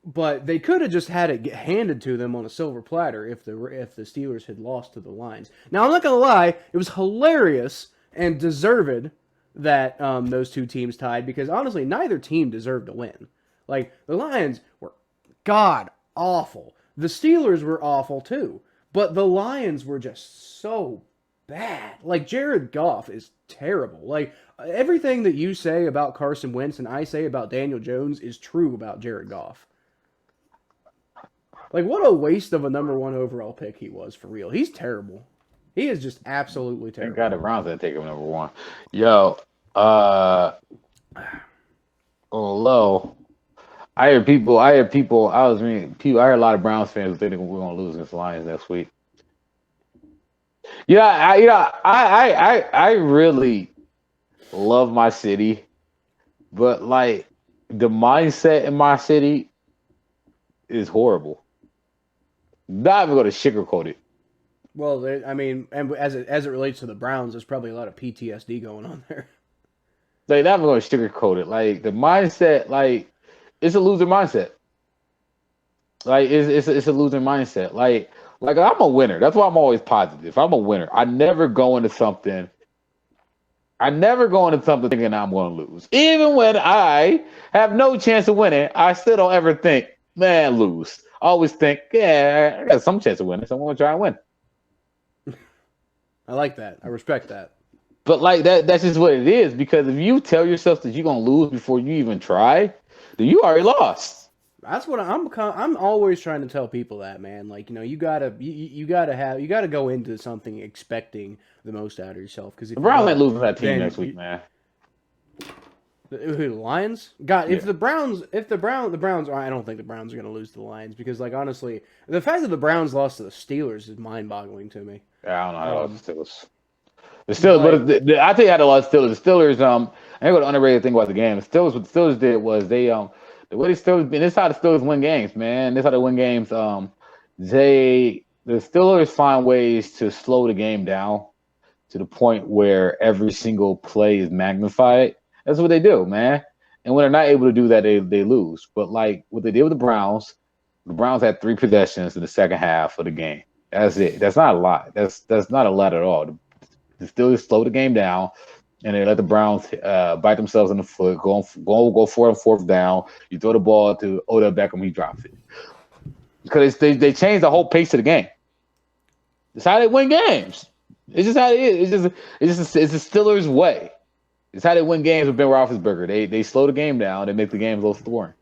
But they could have just had it get handed to them on a silver platter if the Steelers had lost to the Lions. Now I'm not gonna lie, it was hilarious and deserved that those two teams tied because honestly, neither team deserved to win. Like the Lions were god awful. The Steelers were awful too, but the Lions were just so bad. Like Jared Goff is terrible. Like everything that you say about Carson Wentz and I say about Daniel Jones is true about Jared Goff. Like what a waste of a number 1 overall pick he was for real. He's terrible. He is just absolutely terrible. Thank God the Browns didn't take him number 1. Yo, I heard a lot of Browns fans thinking we're gonna lose against the Lions next week. I really love my city, but like the mindset in my city is horrible. Not even gonna sugarcoat it. Well, I mean, and as it relates to the Browns, there's probably a lot of PTSD going on there. Like, not even gonna sugarcoat it. Like the mindset, like it's a loser mindset. Like it's a loser mindset. Like I'm a winner. That's why I'm always positive. I'm a winner. I never go into something thinking I'm going to lose. Even when I have no chance of winning, I still don't ever think, man, lose. I always think, yeah, I got some chance of winning, so I'm going to try and win. I like that. I respect that. But like that's just what it is. Because if you tell yourself that you're going to lose before you even try, then you already lost. That's what I'm always trying to tell people that, man. Like, you gotta go into something expecting the most out of yourself. Because if the Browns ain't losing that team next week, man. The Lions? God, yeah. if the Browns, I don't think the Browns are gonna lose to the Lions because, like, honestly, the fact that the Browns lost to the Steelers is mind-boggling to me. Yeah, I don't know how the Steelers. The Steelers, but I tell you how they lost the Steelers. The Steelers, I ain't got an underrated thing about the game. What the Steelers did was they the way the Steelers, this is how the Steelers win games, man. This is how they win games. The Steelers find ways to slow the game down to the point where every single play is magnified. That's what they do, man. And when they're not able to do that, they lose. But like what they did with the Browns had 3 possessions in the second half of the game. That's it. That's not a lot. That's not a lot at all. The Steelers slow the game down. And they let the Browns bite themselves in the foot, go for it on fourth down. You throw the ball to Odell Beckham, he drops it. Because they changed the whole pace of the game. It's how they win games. It's just how it is. It's the Steelers' way. It's how they win games with Ben Roethlisberger. They slow the game down. They make the game low scoring.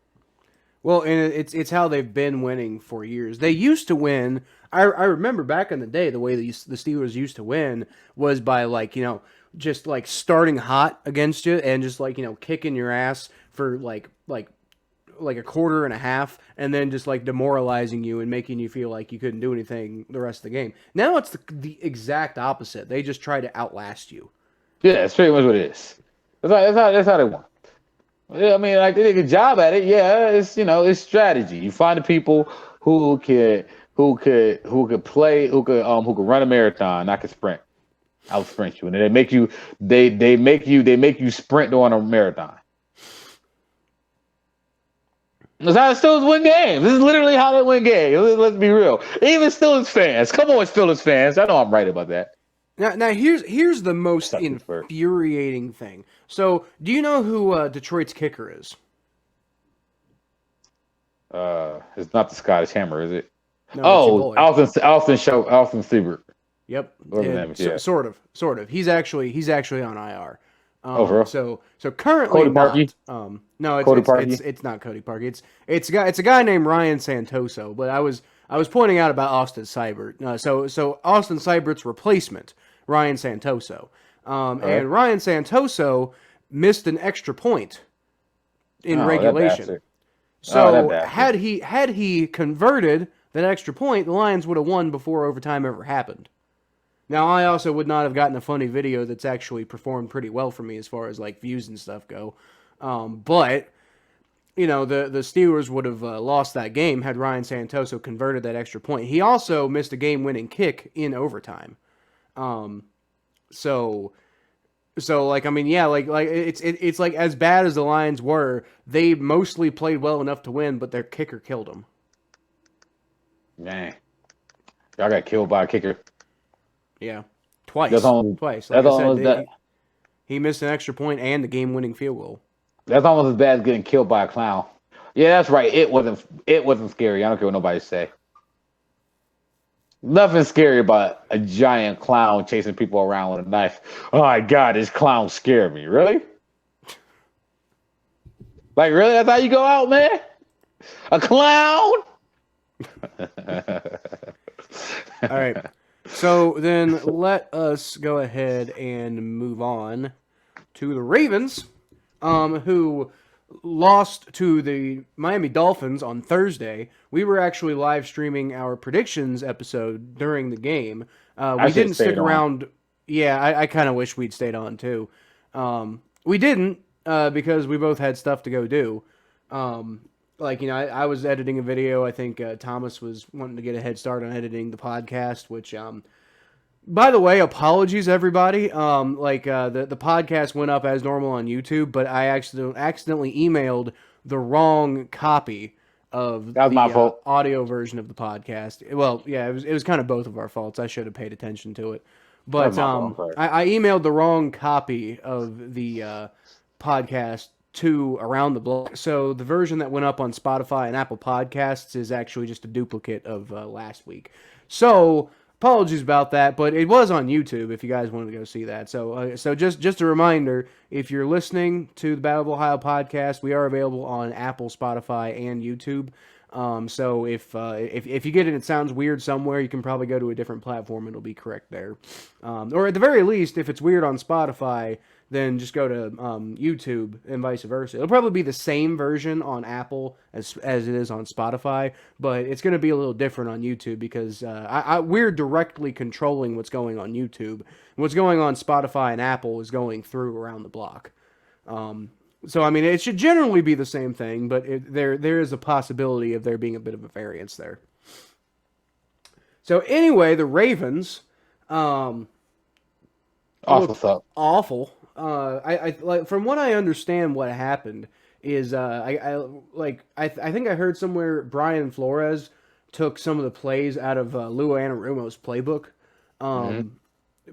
Well, and it's how they've been winning for years. They used to win. I remember back in the day, the way the Steelers used to win was by just like starting hot against you and just like kicking your ass for like a quarter and a half, and then just like demoralizing you and making you feel like you couldn't do anything the rest of the game. Now it's the exact opposite. They just try to outlast you. Yeah, that's pretty much what it is. That's how they want. Yeah, I mean, like they did a good job at it. Yeah, it's strategy. You find the people who could play, who could run a marathon, not could sprint. I'll sprint you, and then they make you sprint during a marathon. That's how the Steelers win games. This is literally how they win games. Let's be real. Even Steelers fans, come on, Steelers fans. I know I'm right about that. Now here's the most infuriating thing. So, do you know who Detroit's kicker is? It's not the Scottish Hammer, is it? No, Alston Siebert. Yep. Yeah. Sort of. He's actually on IR. So currently Cody Parkey? No, it's not Cody Parkey. It's a guy named Ryan Santoso. But I was pointing out about Austin Seibert. So Austin Seibert's replacement, Ryan Santoso, and Ryan Santoso missed an extra point in regulation. So had he converted that extra point, the Lions would have won before overtime ever happened. Now, I also would not have gotten a funny video that's actually performed pretty well for me as far as like views and stuff go. But the Steelers would have lost that game had Ryan Santoso converted that extra point. He also missed a game-winning kick in overtime. So like, I mean, yeah, like it's like as bad as the Lions were, they mostly played well enough to win, but their kicker killed them. Man, y'all got killed by a kicker. Yeah, twice. Twice. Like I said, he missed an extra point and the game-winning field goal. That's almost as bad as getting killed by a clown. Yeah, that's right. It wasn't scary. I don't care what nobody say. Nothing scary about a giant clown chasing people around with a knife. Oh my God, this clown scared me. Really? Like, really? That's how you go out, man? A clown? All right. So then let us go ahead and move on to the Ravens, who lost to the Miami Dolphins on Thursday. We were actually live streaming our predictions episode during the game. We didn't stick around. Yeah, I kind of wish we'd stayed on too. We didn't because we both had stuff to go do. I was editing a video. I think Thomas was wanting to get a head start on editing the podcast, which, by the way, apologies everybody. The podcast went up as normal on YouTube, but I accidentally emailed the wrong copy of the audio version of the podcast. Well, yeah, it was kind of both of our faults. I should have paid attention to it, but I emailed the wrong copy of the podcast to Around the Block. So the version that went up on Spotify and Apple Podcasts is actually just a duplicate of last week. So apologies about that, but it was on YouTube if you guys wanted to go see that. So just a reminder, if you're listening to the Battle of Ohio podcast, we are available on Apple, Spotify, and YouTube. So if you get it, it sounds weird somewhere, you can probably go to a different platform and it'll be correct there. Or at the very least, if it's weird on Spotify, then just go to YouTube and vice versa. It'll probably be the same version on Apple as it is on Spotify, but it's going to be a little different on YouTube because we're directly controlling what's going on YouTube. What's going on Spotify and Apple is going through Around the Block. So, I mean, it should generally be the same thing, but there is a possibility of there being a bit of a variance there. So, anyway, the Ravens... awful. I like from what I understand, what happened is I think I heard somewhere Brian Flores took some of the plays out of Lou Anarumo's playbook,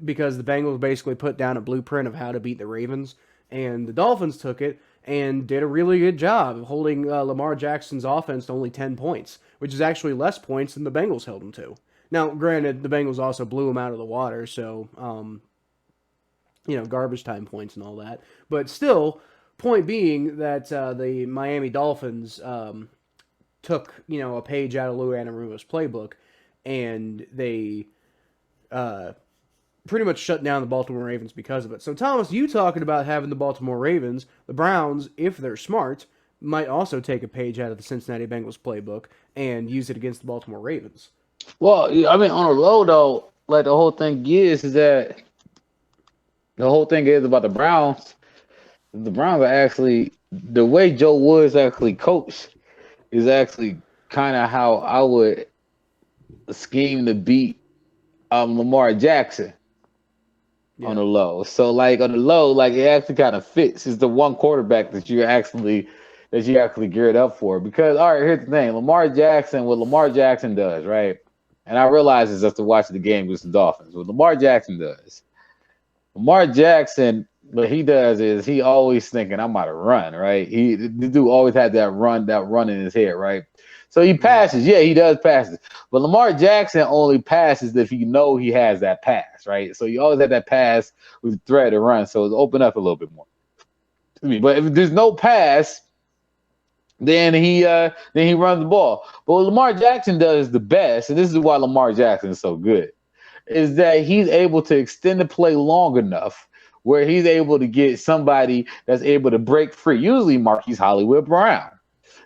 because the Bengals basically put down a blueprint of how to beat the Ravens, and the Dolphins took it and did a really good job of holding Lamar Jackson's offense to only 10 points, which is actually less points than the Bengals held him to. Now, granted, the Bengals also blew him out of the water, so garbage time points and all that. But still, point being that the Miami Dolphins took a page out of Lou Anarumo's playbook, and they pretty much shut down the Baltimore Ravens because of it. So Thomas, you talking about having the Baltimore Ravens, the Browns, if they're smart, might also take a page out of the Cincinnati Bengals playbook and use it against the Baltimore Ravens. Well, I mean, on a low though, like the whole thing is that the whole thing is about the Browns. The Browns are actually, the way Joe Woods actually coached is actually kind of how I would scheme to beat Lamar Jackson on the low. So like on the low, like it actually kind of fits. It's the one quarterback that you actually geared up for. Because all right, here's the thing: Lamar Jackson, what Lamar Jackson does, right? And I realize this after watching the game with the Dolphins. What Lamar Jackson does, what he does is he always thinking, I'm about to run, right? The dude always had that run in his head, right? So he passes. Yeah, he does passes. But Lamar Jackson only passes if he has that pass, right? So you always have that pass with the threat to run. So it's open up a little bit more. But if there's no pass, then he runs the ball. But what Lamar Jackson does the best, and this is why Lamar Jackson is so good, is that he's able to extend the play long enough where he's able to get somebody that's able to break free. Usually Marquise Hollywood Brown.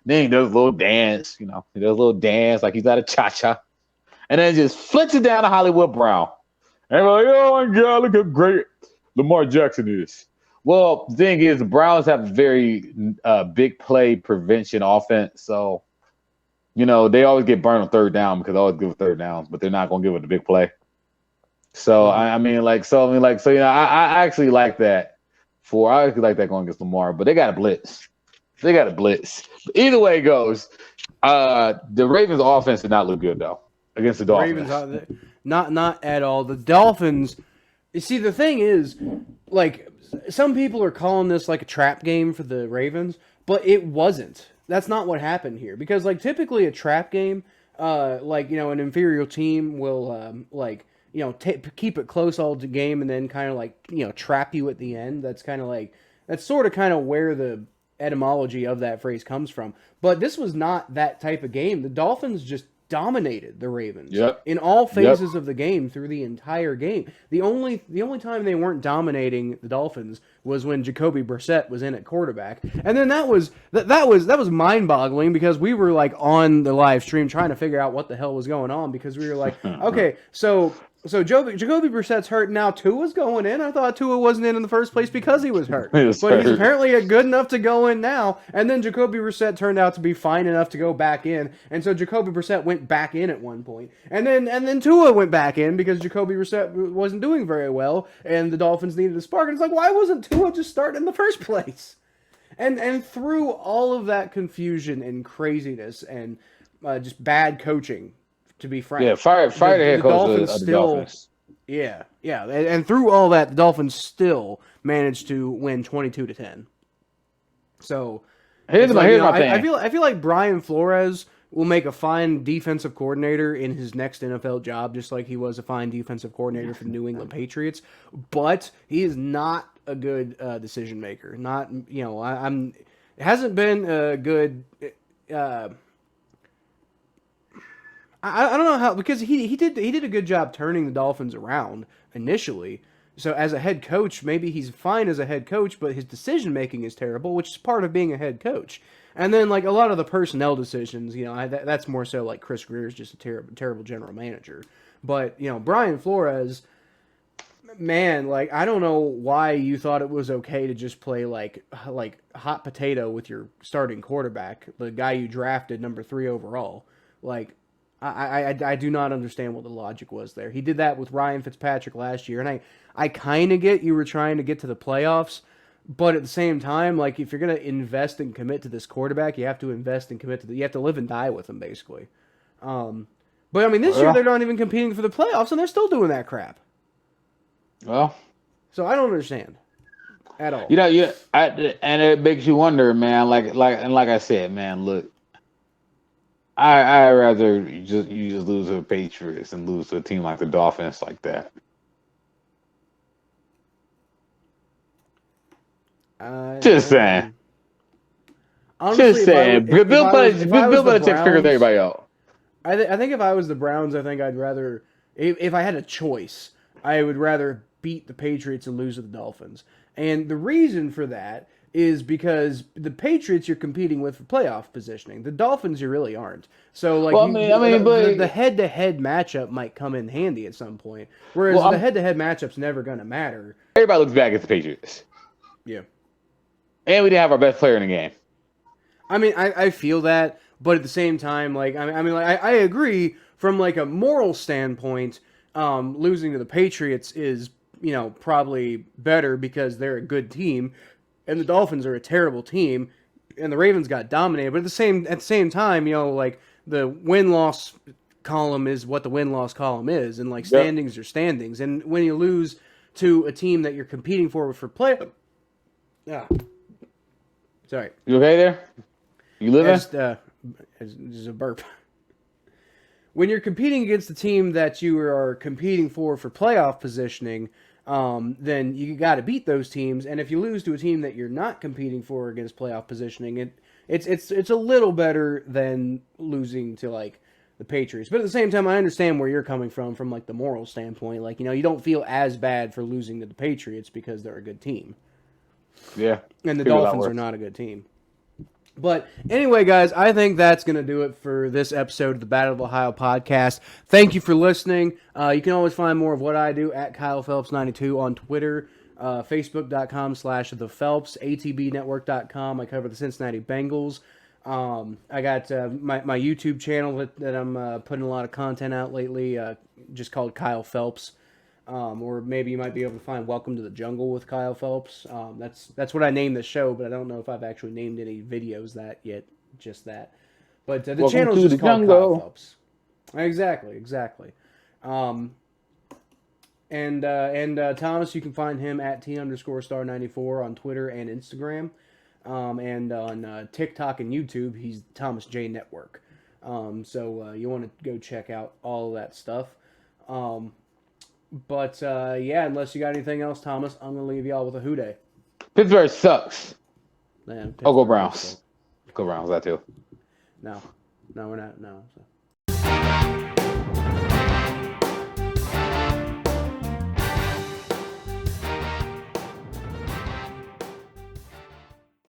Then he does a little dance, he does a little dance like he's at a cha-cha. And then just flips it down to Hollywood Brown. And we're like, oh my God, look how great Lamar Jackson is. Well, the thing is, the Browns have a very big play prevention offense. So, they always get burned on third down because they always give third downs, but they're not going to give it a big play. So, I actually like that. I actually like that going against Lamar, but they got to blitz. Either way it goes, the Ravens' offense did not look good though against the Dolphins. Ravens, not at all. The Dolphins. You see, the thing is, like, some people are calling this like a trap game for the Ravens, but it wasn't. That's not what happened here. Because like typically a trap game, an inferior team will keep it close all the game and then kind of like trap you at the end. That's sort of where the etymology of that phrase comes from. But this was not that type of game. The Dolphins just dominated the Ravens in all phases of the game through the entire game. The only time they weren't dominating the Dolphins was when Jacoby Brissett was in at quarterback, and then that was mind-boggling because we were like on the live stream trying to figure out what the hell was going on because we were like, okay, so Jacoby Brissett's hurt now. Tua's going in. I thought Tua wasn't in the first place because he was hurt. He's apparently good enough to go in now. And then Jacoby Brissett turned out to be fine enough to go back in. And so Jacoby Brissett went back in at one point. And then Tua went back in because Jacoby Brissett wasn't doing very well. And the Dolphins needed a spark. And it's like, why wasn't Tua just starting in the first place? And through all of that confusion and craziness and just bad coaching, to be frank. Fire the head coach of the Dolphins. Yeah. And through all that, the Dolphins still managed to win 22-10. So here's my thing. I feel like Brian Flores will make a fine defensive coordinator in his next NFL job, just like he was a fine defensive coordinator for the New England Patriots. But he is not a good decision maker. Not it hasn't been a good. I don't know how, because he did a good job turning the Dolphins around initially. So as a head coach, maybe he's fine as a head coach, but his decision making is terrible, which is part of being a head coach. And then like a lot of the personnel decisions, that's more so like Chris Greer's just a terrible general manager. But Brian Flores, man, like I don't know why you thought it was okay to just play like hot potato with your starting quarterback, the guy you drafted number 3 overall, like. I do not understand what the logic was there. He did that with Ryan Fitzpatrick last year, and I kind of get you were trying to get to the playoffs, but at the same time, like if you're going to invest and commit to this quarterback, you have to invest and commit to you have to live and die with him, basically. But I mean, this year they're not even competing for the playoffs, and they're still doing that crap. Well, so I don't understand at all. And it makes you wonder, man. Like I said, man, look. I'd rather you just lose to the Patriots and lose to a team like the Dolphins like that. Just saying. Honestly, just saying, Bill Belichick figures everybody out. I think if I was the Browns, I think I'd rather, if I had a choice, I would rather beat the Patriots and lose to the Dolphins. And the reason for that is because the Patriots you're competing with for playoff positioning. The Dolphins you really aren't. So like, the head-to-head matchup might come in handy at some point. Whereas the head-to-head matchup's never going to matter. Everybody looks back against the Patriots. Yeah. And we didn't have our best player in the game. I mean, I feel that, but at the same time, like, I agree from like a moral standpoint. Losing to the Patriots is, probably better because they're a good team, and the Dolphins are a terrible team, and the Ravens got dominated. But at the same time, like the win-loss column is what the win-loss column is, and like standings are standings. And when you lose to a team that you're competing for sorry. You okay there? You living? Just a burp. When you're competing against the team that you are competing for playoff positioning, then you got to beat those teams. And if you lose to a team that you're not competing for against playoff positioning, it's a little better than losing to like the Patriots. But at the same time, I understand where you're coming from like the moral standpoint. Like, you don't feel as bad for losing to the Patriots because they're a good team. Yeah. And the Dolphins are not a good team. But anyway, guys, I think that's going to do it for this episode of the Battle of Ohio podcast. Thank you for listening. You can always find more of what I do at Kyle Phelps92 on Twitter, Facebook.com/The Phelps, ATBnetwork.com. I cover the Cincinnati Bengals. I got my YouTube channel that I'm putting a lot of content out lately, just called Kyle Phelps. Or maybe you might be able to find Welcome to the Jungle with Kyle Phelps. That's what I named the show, but I don't know if I've actually named any videos that yet. Just that. But the channel is just called Kyle Phelps. Exactly. And Thomas, you can find him at T_star94 on Twitter and Instagram. And on TikTok and YouTube, he's Thomas J Network. So you want to go check out all of that stuff. But, unless you got anything else, Thomas, I'm going to leave y'all with a hooday. Pittsburgh sucks. Man, I'll go Browns. Go Browns, that too. No, we're not. No.